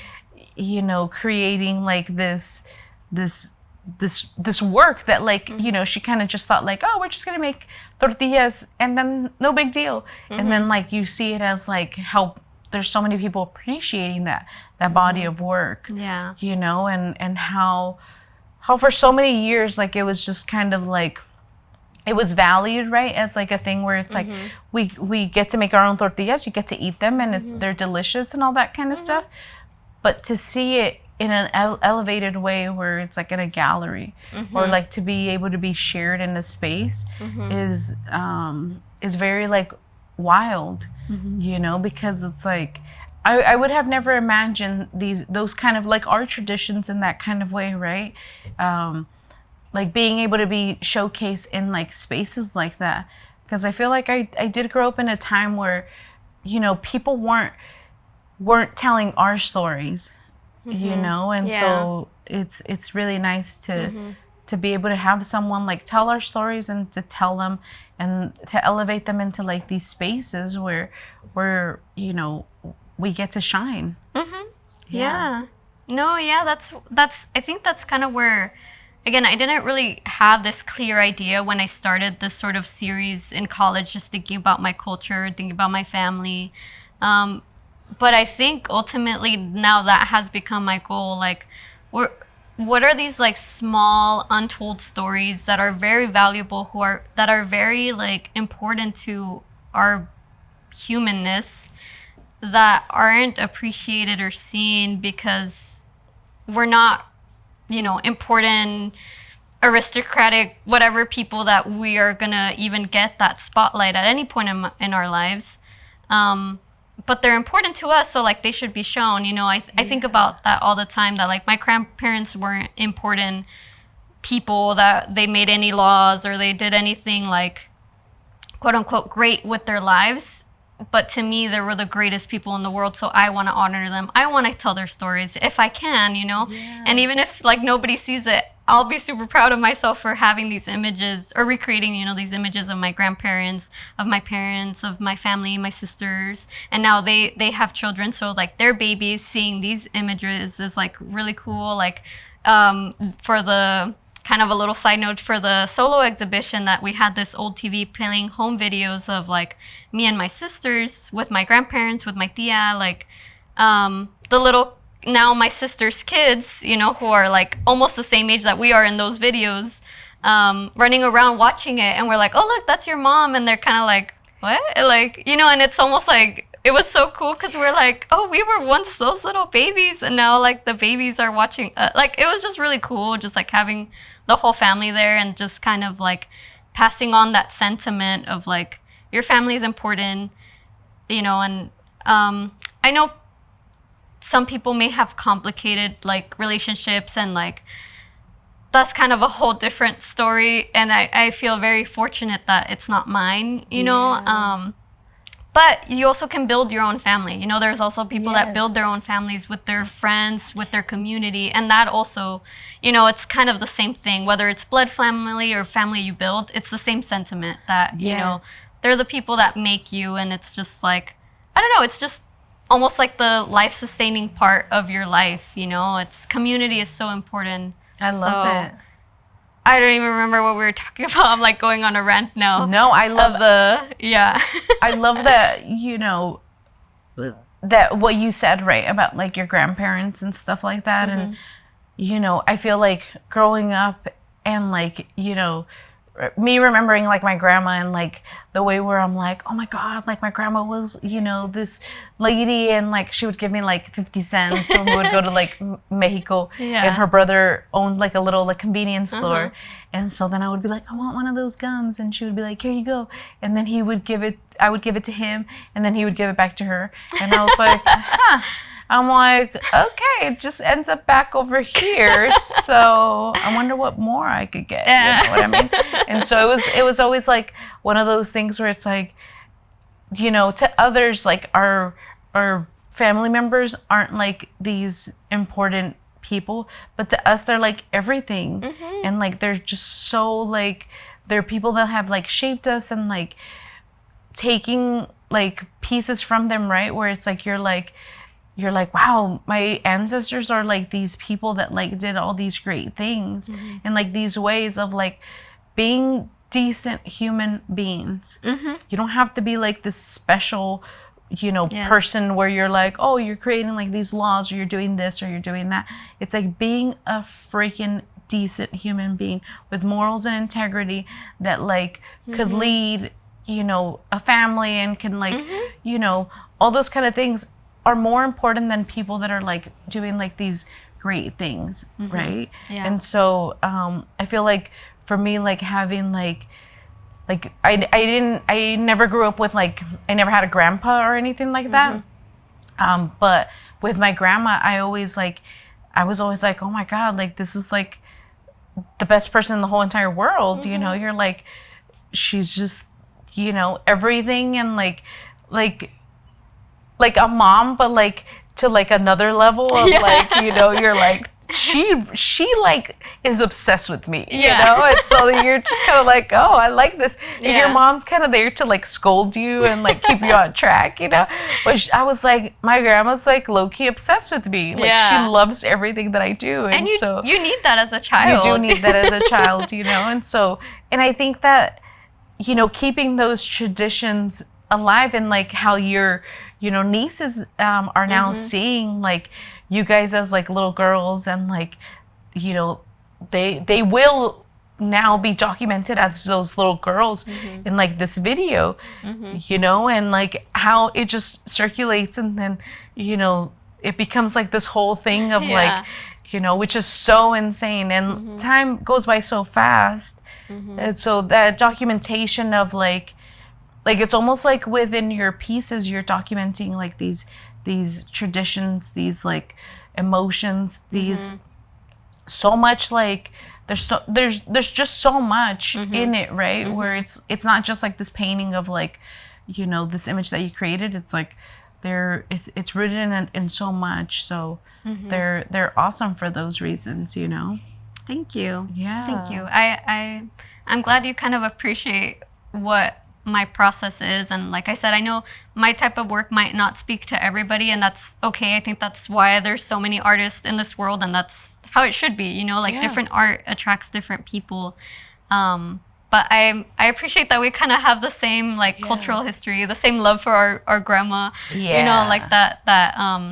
creating like this work that like, she kind of just thought like, oh, we're just gonna make tortillas, and then no big deal. And then like you see it as like how there's so many people appreciating that body of work, and how for so many years, like it was just kind of like, it was valued, right, as like a thing where it's like, we get to make our own tortillas, you get to eat them, and they're delicious and all that kind of stuff. But to see it in an elevated way, where it's like in a gallery, or like to be able to be shared in a space, is very like wild, because it's like, I would have never imagined those kind of like art traditions in that kind of way, right? Like being able to be showcased in like spaces like that, because I feel like I did grow up in a time where, people weren't telling our stories, and so it's really nice to to be able to have someone like tell our stories and to tell them and to elevate them into like these spaces where you know we get to shine. Yeah. No, yeah, that's I think that's kind of where, again, I didn't really have this clear idea when I started this sort of series in college, just thinking about my culture, thinking about my family. But I think ultimately now that has become my goal. Like, what are these like small untold stories that are very valuable, that are very like important to our humanness, that aren't appreciated or seen because we're not, important, aristocratic, whatever people that we are gonna even get that spotlight at any point in our lives. But they're important to us, so like they should be shown. I think about that all the time, that like my grandparents weren't important people, that they made any laws or they did anything like quote unquote great with their lives. But to me, they were the greatest people in the world, so I want to honor them. I want to tell their stories if I can, Yeah. And even if like nobody sees it, I'll be super proud of myself for having these images or recreating, these images of my grandparents, of my parents, of my family, my sisters. And now they have children, so like their babies seeing these images is like really cool. Like for the kind of a little side note, for the solo exhibition, that we had this old TV playing home videos of like me and my sisters with my grandparents, with my tia, like the little, now my sister's kids, who are like almost the same age that we are in those videos, running around watching it, and we're like, oh look, that's your mom, and they're kind of like, what? Like, and it's almost like, it was so cool because we're like, oh, we were once those little babies, and now like the babies are watching. Like, it was just really cool, just like having the whole family there and just kind of like passing on that sentiment of like your family is important, and I know some people may have complicated like relationships, and like that's kind of a whole different story, and I feel very fortunate that it's not mine, but you also can build your own family. There's also people that build their own families with their friends, with their community. And that also, it's kind of the same thing, whether it's blood family or family you build, it's the same sentiment that, they're the people that make you. And it's just like, I don't know, it's just almost like the life-sustaining part of your life, It's community is so important. I love it. I don't even remember what we were talking about. I'm like going on a rant now. No, I love yeah. I love that, that what you said, right, about like your grandparents and stuff like that. And, I feel like growing up and like, me remembering like my grandma and like the way where I'm like, oh my God, like my grandma was, this lady, and like she would give me like 50 cents when we would go to like Mexico, and her brother owned like a little like convenience store. And so then I would be like, I want one of those gums, and she would be like, here you go. And then I would give it to him, and then he would give it back to her. And I was like, huh. I'm like, okay, it just ends up back over here. So I wonder what more I could get. You know what I mean? And so it was always like one of those things where it's like, to others, like our family members aren't like these important people, but to us they're like everything. And like they're just so like, they're people that have like shaped us, and like taking like pieces from them, right? Where it's like you're like, wow, my ancestors are like these people that like did all these great things, and like these ways of like being decent human beings. You don't have to be like this special, person where you're like, oh, you're creating like these laws, or you're doing this, or you're doing that. It's like being a freaking decent human being with morals and integrity that like could lead, a family, and can like, all those kind of things are more important than people that are like doing like these great things, right? And so I feel like for me, like having like I never grew up with like, I never had a grandpa or anything like that, but with my grandma, I was always like, oh my God, like this is like the best person in the whole entire world. You're like, she's just everything, and like a mom, but like to like another level of like, you're like she like is obsessed with me, you Yeah. know? And so you're just kind of like, oh, I like this. And your Yeah. mom's kind of there to like scold you and like keep you on track, you know? But I was like, my grandma's like low-key obsessed with me. Like Yeah. she loves everything that I do. And you, so you need that as a child. you do need that as a child, you know? And so, and I think that, you know, keeping those traditions alive and like how your, you know, nieces are now seeing like you guys as like little girls, and like, you know, they will now be documented as those little girls in like this video, you know, and like how it just circulates, and then, you know, it becomes like this whole thing of like, you know, which is so insane, and time goes by so fast. And so that documentation of like it's almost like within your pieces you're documenting like these traditions, these like emotions, these so much like there's just so much in it, right? Where it's not just like this painting of like, you know, this image that you created. It's like it's rooted in so much. So they're awesome for those reasons, you know. Thank you. Yeah. Thank you. I'm glad you kind of appreciate what my process is, and like I said, I know my type of work might not speak to everybody, and that's okay. I think that's why there's so many artists in this world, and that's how it should be, you know, like different art attracts different people. But I appreciate that we kind of have the same like cultural history, the same love for our grandma, you know, like that.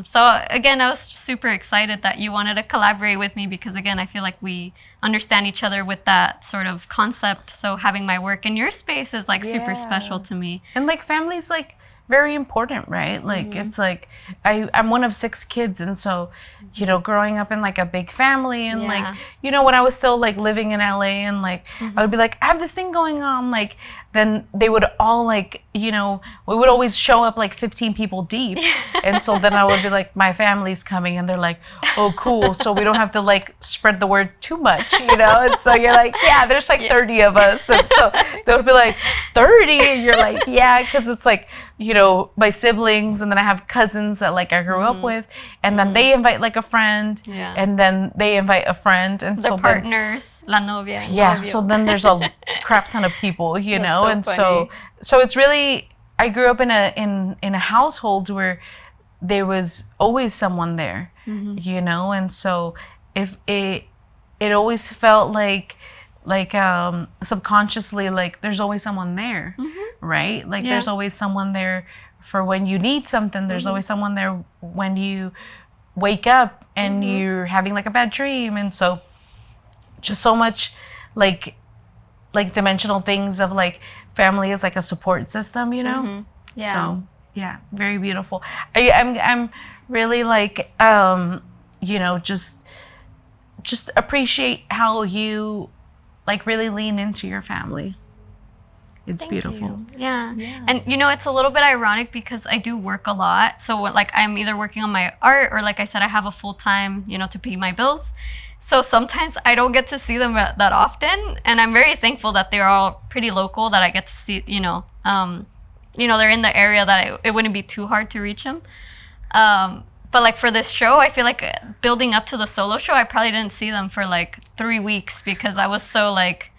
So again, I was super excited that you wanted to collaborate with me, because again, I feel like we understand each other with that sort of concept. So having my work in your space is like super special to me. And like family's like very important, right? Like it's like I'm one of 6 kids, and so, you know, growing up in like a big family, and like, you know, when I was still like living in LA, and like I would be like, I have this thing going on, like then they would all like, you know, we would always show up like 15 people deep. And so then I would be like, my family's coming, and they're like, oh cool, so we don't have to like spread the word too much, you know? And so you're like, yeah, there's like 30 of us. And so they would be like, 30? And you're like, yeah, because it's like, you know, my siblings, and then I have cousins that like I grew up with, and then they invite like a friend, and then they invite a friend, and the so partners, la novia. Yeah, so then there's a crap ton of people, you know, so and funny. so it's really, I grew up in a household where there was always someone there, you know, and so if it always felt like subconsciously like there's always someone there, right? Like there's always someone there for when you need something. There's always someone there when you wake up and you're having like a bad dream, and so just so much like dimensional things of like family is like a support system, you know. So yeah, very beautiful. I'm really like you know, just appreciate how you like really lean into your family. It's beautiful. Yeah. And you know, it's a little bit ironic because I do work a lot. So like I'm either working on my art, or like I said, I have a full-time, you know, to pay my bills. So sometimes I don't get to see them that often, and I'm very thankful that they're all pretty local, that I get to see, you know, they're in the area that it wouldn't be too hard to reach them. But like for this show, I feel like building up to the solo show, I probably didn't see them for like 3 weeks because I was so like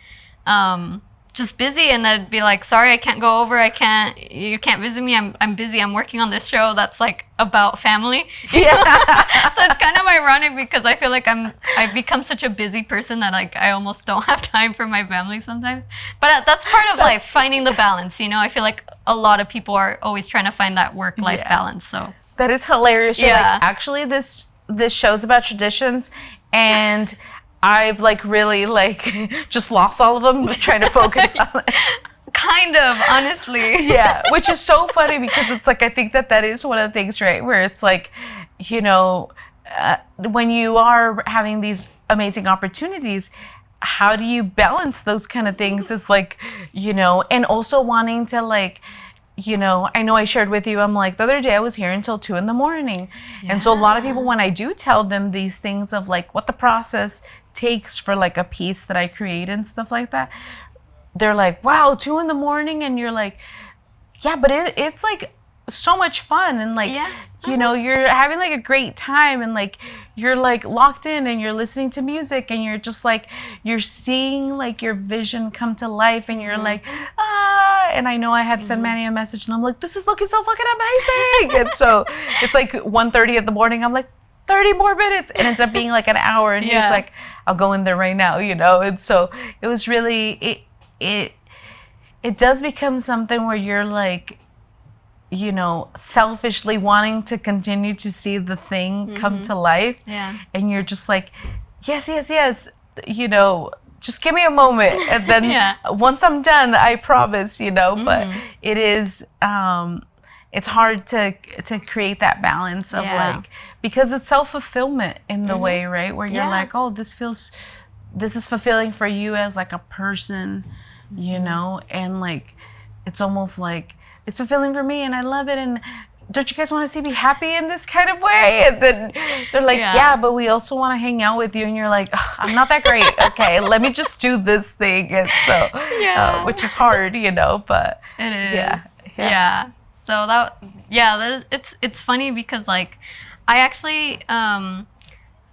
just busy, and I'd be like, sorry, I can't go over. You can't visit me. I'm busy. I'm working on this show that's like about family. Yeah. So it's kind of ironic because I feel like I've become such a busy person that like I almost don't have time for my family sometimes. But that's part of life, finding the balance. You know, I feel like a lot of people are always trying to find that work-life balance. So that is hilarious. You're like, actually, this show's about traditions, and I've like really like just lost all of them trying to focus on it. Kind of, honestly. Yeah, which is so funny because it's like I think that is one of the things, right? Where it's like, you know, when you are having these amazing opportunities, how do you balance those kind of things? Is like, you know, and also wanting to like, you know I shared with you, I'm like, the other day I was here until 2 a.m. And so a lot of people, when I do tell them these things of like what the process takes for like a piece that I create and stuff like that, they're like, wow, 2 a.m. And you're like, yeah, but it's like so much fun, and like you know, you're having like a great time, and like you're like locked in, and you're listening to music, and you're just like, you're seeing like your vision come to life, and you're like, ah. And I know I had sent Manny a message, and I'm like, this is looking so fucking amazing. And so it's like 1:30 in the morning. I'm like, 30 more minutes, and it ends up being like an hour, and he's like, I'll go in there right now, you know. And so it was really, it does become something where you're like, you know, selfishly wanting to continue to see the thing come to life. Yeah. And you're just like, yes, you know, just give me a moment. And then once I'm done, I promise, you know. But it is, it's hard to create that balance of like, because it's self-fulfillment in the way, right? Where you're like, oh, this is fulfilling for you as like a person, you know. And like, it's almost like, it's fulfilling for me, and I love it, and don't you guys want to see me happy in this kind of way? And then they're like, yeah, but we also want to hang out with you. And you're like, I'm not that great. Okay, let me just do this thing. And so, which is hard, you know, but it is. Yeah. So it's funny because like, I actually,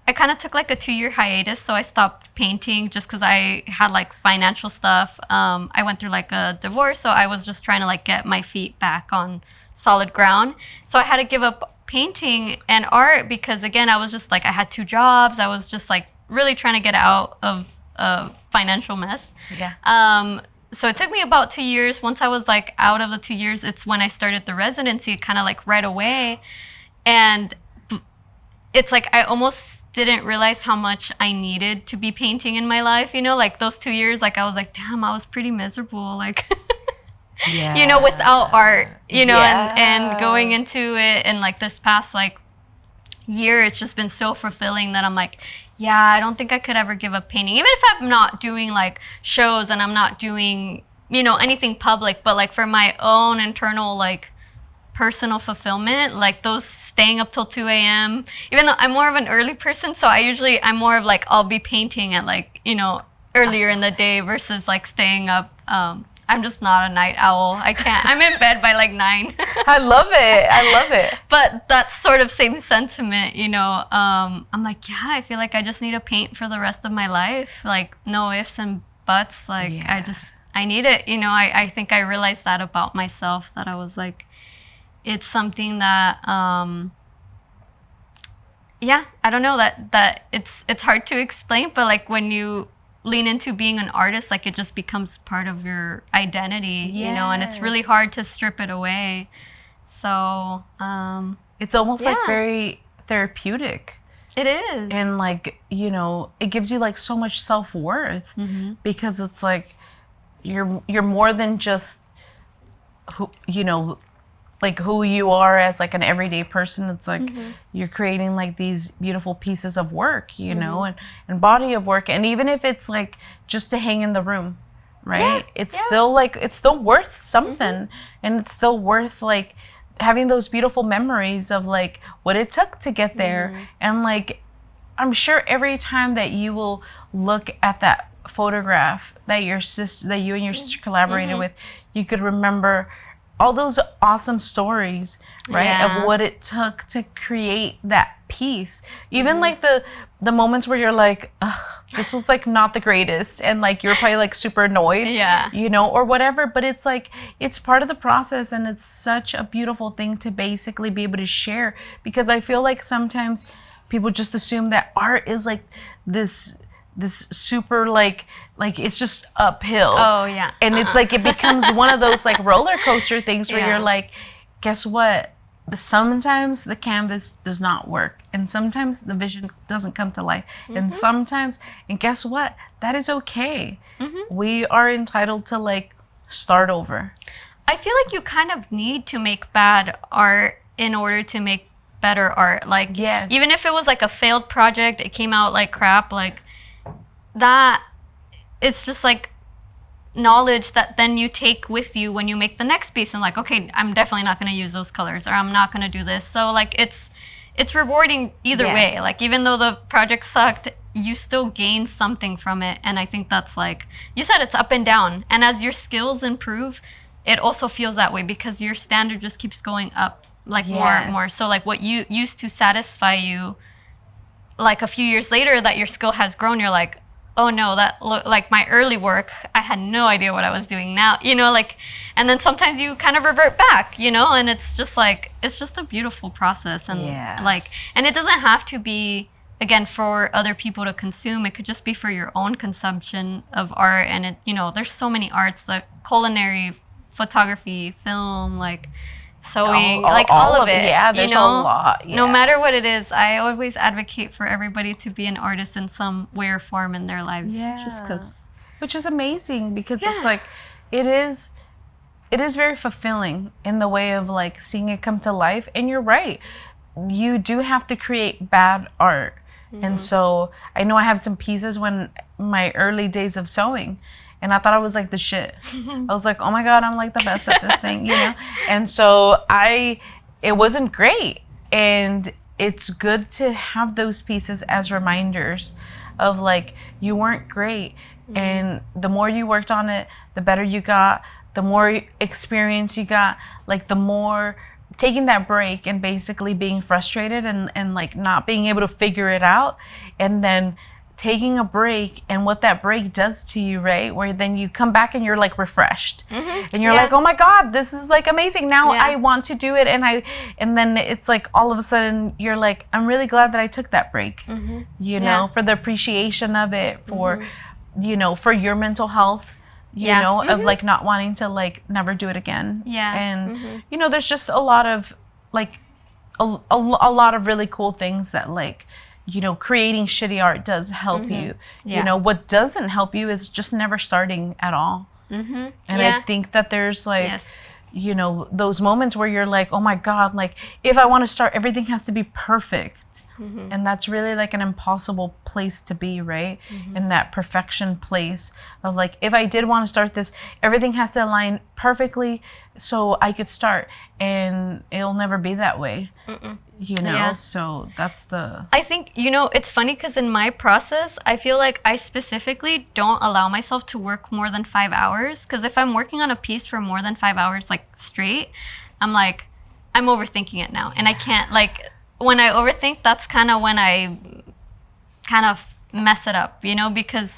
I kind of took like a 2-year hiatus. So I stopped painting just because I had like financial stuff. I went through like a divorce. So I was just trying to like get my feet back on solid ground. So I had to give up painting and art because again, I was just like, I had 2 jobs. I was just like really trying to get out of a financial mess. Yeah. So it took me about 2 years. Once I was like out of the 2 years, it's when I started the residency kind of like right away. And it's like, I almost didn't realize how much I needed to be painting in my life, you know, like those 2 years, like I was like, damn, I was pretty miserable, like, you know, without art, you know, and going into it, and like this past like year, it's just been so fulfilling that I'm like, yeah, I don't think I could ever give up painting, even if I'm not doing like shows and I'm not doing, you know, anything public, but like for my own internal like personal fulfillment, like those staying up till 2 a.m. Even though I'm more of an early person, so I'm more of like, I'll be painting at like, you know, earlier in the day versus like staying up. I'm just not a night owl. I can't. I'm in bed by like 9. I love it. But that's sort of same sentiment, you know. I'm like, yeah, I feel like I just need to paint for the rest of my life. Like no ifs and buts. Like I need it. You know, I think I realized that about myself, that I was like, it's something that, I don't know, that it's hard to explain, but like when you lean into being an artist, like it just becomes part of your identity, you know, and it's really hard to strip it away. So, it's almost like very therapeutic. It is. And like, you know, it gives you like so much self-worth because it's like, you're more than just who, you know, like who you are as like an everyday person. It's like you're creating like these beautiful pieces of work, you know, and body of work. And even if it's like just to hang in the room, right? It's still like, it's still worth something. And it's still worth like having those beautiful memories of like what it took to get there. And like, I'm sure every time that you will look at that photograph that you and your sister collaborated with, you could remember all those awesome stories, right? Of what it took to create that piece. Even like the moments where you're like, this was like not the greatest, and like you're probably like super annoyed, you know, or whatever. But it's like, it's part of the process, and it's such a beautiful thing to basically be able to share. Because I feel like sometimes people just assume that art is like this super like it's just uphill. And it's like, it becomes one of those like roller coaster things where you're like, guess what, sometimes the canvas does not work, and sometimes the vision doesn't come to life, and sometimes, and guess what, that is okay. We are entitled to like start over. I feel like you kind of need to make bad art in order to make better art. Like even if it was like a failed project, it came out like crap, like that, it's just like knowledge that then you take with you when you make the next piece, and like, okay, I'm definitely not going to use those colors, or I'm not going to do this. So like it's rewarding either way. Like even though the project sucked, you still gain something from it. And I think that's like you said, it's up and down, and as your skills improve, it also feels that way because your standard just keeps going up like Yes. more. So like what you used to satisfy you, like a few years later that your skill has grown, you're like, oh no, like my early work, I had no idea what I was doing now, you know, like, and then sometimes you kind of revert back, you know, and it's just like, it's just a beautiful process. And like, and it doesn't have to be, again, for other people to consume. It could just be for your own consumption of art. And it, you know, there's so many arts, like culinary, photography, film, like sewing, like all of it. Yeah, there's you know? a lot. Yeah. No matter what it is, I always advocate for everybody to be an artist in some way or form in their lives. Yeah. Just because. Which is amazing because it's like, it is very fulfilling in the way of like seeing it come to life. And you're right. You do have to create bad art. And so I know I have some pieces when my early days of sewing, and I thought I was like the shit. I was like, oh my God, I'm like the best at this thing, you know? And so it wasn't great. And it's good to have those pieces as reminders of like, you weren't great. And the more you worked on it, the better you got, the more experience you got, like the more taking that break and basically being frustrated and like not being able to figure it out, and then taking a break and what that break does to you, right? Where then you come back and you're like refreshed and you're like, oh my God, this is like amazing. Now I want to do it. And then it's like all of a sudden you're like, I'm really glad that I took that break, you know, for the appreciation of it, for, you know, for your mental health, you know, of like not wanting to like never do it again. And, you know, there's just a lot of like, a lot of really cool things that like, you know, creating shitty art does help you. You know, what doesn't help you is just never starting at all. And I think that there's like, you know, those moments where you're like, oh my God, like if I want to start, everything has to be perfect. And that's really like an impossible place to be, right? In that perfection place of like, if I did want to start this, everything has to align perfectly so I could start, and it'll never be that way, you know? So that's I think, you know, it's funny because in my process, I feel like I specifically don't allow myself to work more than 5 hours, because if I'm working on a piece for more than 5 hours, like straight, I'm like, I'm overthinking it now. And I can't, like, when I overthink, that's kind of when I kind of mess it up, you know, because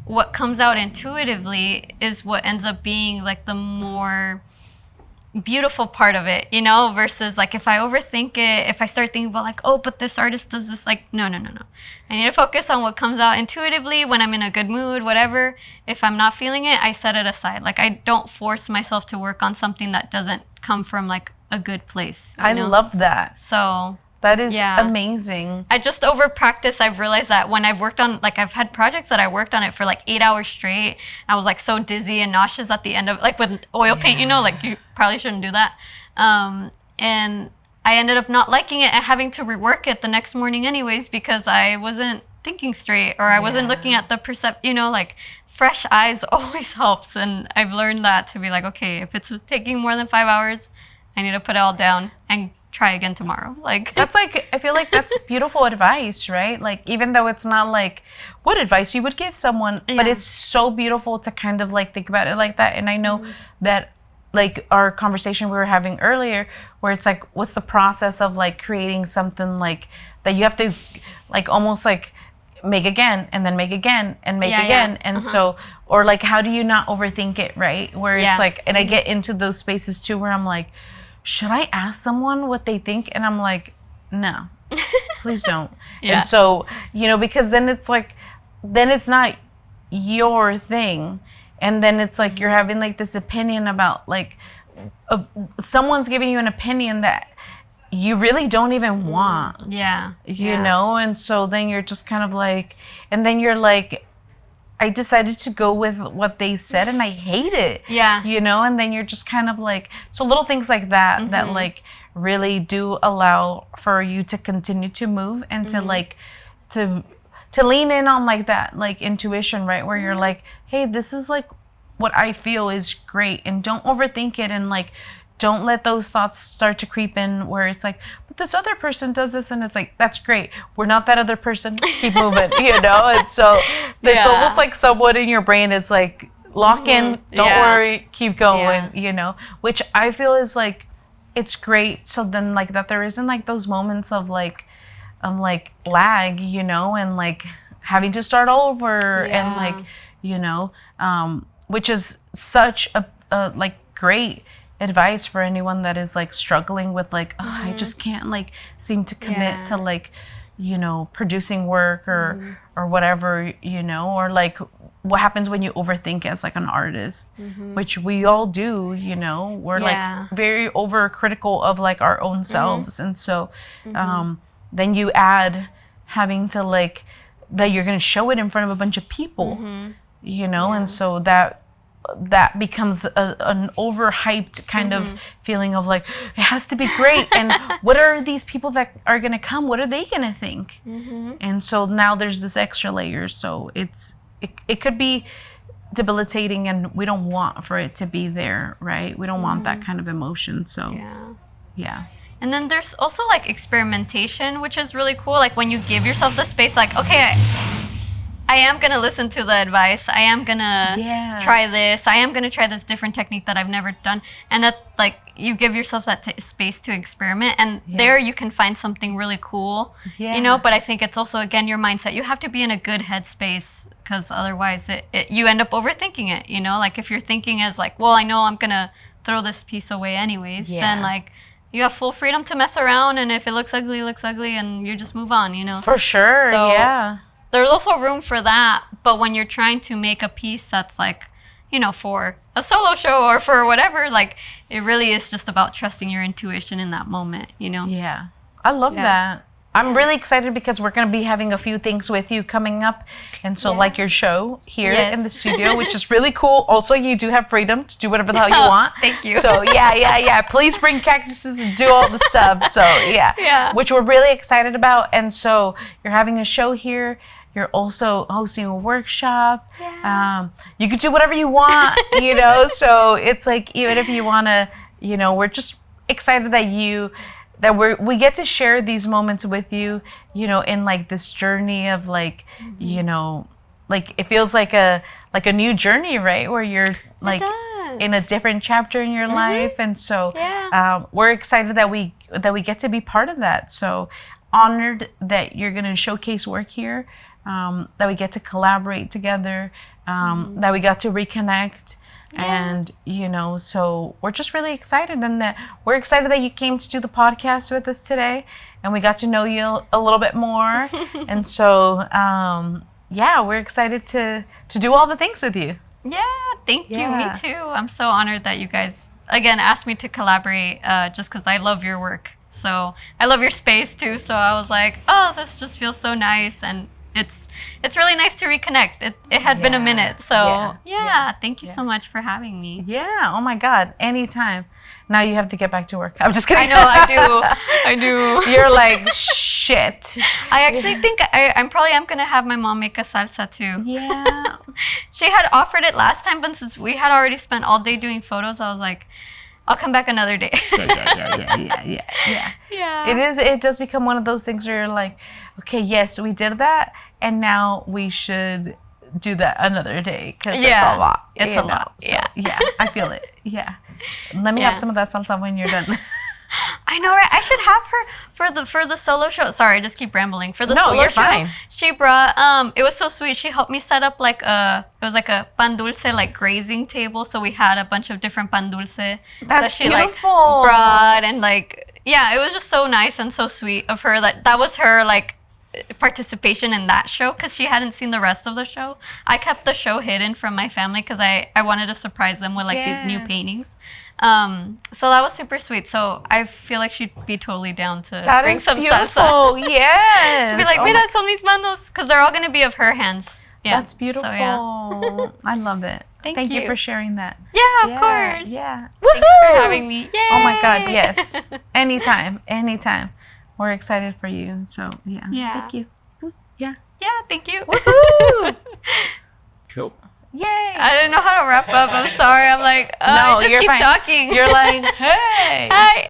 what comes out intuitively is what ends up being like the more beautiful part of it, you know, versus like if I overthink it, if I start thinking about like, oh, but this artist does this, like, no. I need to focus on what comes out intuitively when I'm in a good mood, whatever. If I'm not feeling it, I set it aside. Like I don't force myself to work on something that doesn't come from like a good place. I love that. So that is amazing. I just over practice. I've realized that when I've worked on, like I've had projects that I worked on it for like 8 hours straight. I was like so dizzy and nauseous at the end of, like with oil paint, you know, like you probably shouldn't do that. And I ended up not liking it and having to rework it the next morning anyways, because I wasn't thinking straight, or I wasn't looking at the you know, like fresh eyes always helps. And I've learned that to be like, okay, if it's taking more than 5 hours, I need to put it all down and try again tomorrow. Like that's like, I feel like that's beautiful advice, right? Like even though it's not like what advice you would give someone, but it's so beautiful to kind of like think about it like that. And I know that like our conversation we were having earlier, where it's like, what's the process of like creating something like that you have to like almost like make again and then make again and make again. And so, or like, how do you not overthink it, right? Where it's like, and I get into those spaces too where I'm like, should I ask someone what they think? And I'm like, no, please don't. And so, you know, because then it's like, then it's not your thing. And then it's like, you're having like this opinion about like, someone's giving you an opinion that you really don't even want. You know? And so then you're just kind of like, and then you're like, I decided to go with what they said and I hate it. You know, and then you're just kind of like, so little things like that, that like really do allow for you to continue to move and to like, to lean in on like that, like intuition, right? Where you're like, hey, this is like what I feel is great. And don't overthink it. And like, don't let those thoughts start to creep in where it's like, but this other person does this, and it's like, that's great. We're not that other person. Keep moving, you know? And so it's almost like someone in your brain is like, lock in, don't worry, keep going, you know? Which I feel is like, it's great. So then like that there isn't like those moments of like lag, you know, and like having to start over and like, you know, which is such a like great advice for anyone that is like struggling with like, oh, I just can't like seem to commit to like, you know, producing work or whatever, you know, or like what happens when you overthink as like an artist, which we all do, you know, we're like very overcritical of like our own selves. And so then you add having to like that you're going to show it in front of a bunch of people, you know, and so that becomes an overhyped kind of feeling of like it has to be great, and what are these people that are going to come, what are they going to think? And so now there's this extra layer, so it could be debilitating, and we don't want for it to be there, right? We don't want that kind of emotion. So yeah. And then there's also like experimentation, which is really cool, like when you give yourself the space, like, okay, I am going to listen to the advice. I am going to try this. I am going to try this different technique that I've never done. And that, like, you give yourself that space to experiment. And there you can find something really cool, you know? But I think it's also, again, your mindset. You have to be in a good headspace, because otherwise you end up overthinking it, you know? Like, if you're thinking as, like, well, I know I'm going to throw this piece away anyways, then, like, you have full freedom to mess around. And if it looks ugly, and you just move on, you know? For sure, so, there's also room for that, but when you're trying to make a piece that's like, you know, for a solo show or for whatever, like it really is just about trusting your intuition in that moment, you know? Yeah. I love that. I'm really excited because we're going to be having a few things with you coming up. And so like your show here in the studio, which is really cool. Also, you do have freedom to do whatever the hell you want. Thank you. So please bring cactuses and do all the stuff. So which we're really excited about. And so you're having a show here. You're also hosting a workshop. You could do whatever you want, you know? So it's like, even if you want to, you know, we're just excited that we get to share these moments with you, you know, in like this journey of like, you know, like it feels like a new journey, right? Where you're like in a different chapter in your life. And so we're excited that we get to be part of that. So honored that you're going to showcase work here, that we get to collaborate together, that we got to reconnect. And, you know, so we're just really excited, and that we're excited that you came to do the podcast with us today, and we got to know you a little bit more. And so, we're excited to do all the things with you. Yeah, thank you. Me too. I'm so honored that you guys, again, asked me to collaborate just because I love your work. So I love your space too. So I was like, oh, this just feels so nice. And it's really nice to reconnect. It had been a minute. So thank you so much for having me. Yeah. Oh my God. Anytime. Now you have to get back to work. I'm just kidding. I know. I do. You're like, shit. I actually think I'm going to have my mom make a salsa too. Yeah. She had offered it last time, but since we had already spent all day doing photos, I was like, I'll come back another day. Yeah. It does become one of those things where you're like, okay, yes, we did that, and now we should do that another day, because it's a lot. It's a lot. So, I feel it. Yeah. Let me have some of that sometime when you're done. I know, right? I should have her for the solo show. Sorry, I just keep rambling. For the solo show, fine. She brought it was so sweet. She helped me set up like it was like a pan dulce like grazing table. So we had a bunch of different pan dulce that she beautiful. Like brought, and like it was just so nice and so sweet of her. That was her like participation in that show, because she hadn't seen the rest of the show. I kept the show hidden from my family because I wanted to surprise them with like these new paintings. So that was super sweet. So I feel like she'd be totally down to bring some beautiful. salsa. Yes. She'd be like, mira, son mis manos, because they're all gonna be of her hands. Yeah. That's beautiful. So, I love it. Thank you for sharing that. Yeah, of course. Yeah. Thanks for having me. Yay! Oh my God, yes. Anytime. We're excited for you. So thank you. Yeah, thank you. Woohoo! Cool. Yay! I didn't know how to wrap up. I'm sorry. I'm like, I just keep talking. You're like, hey. Hi.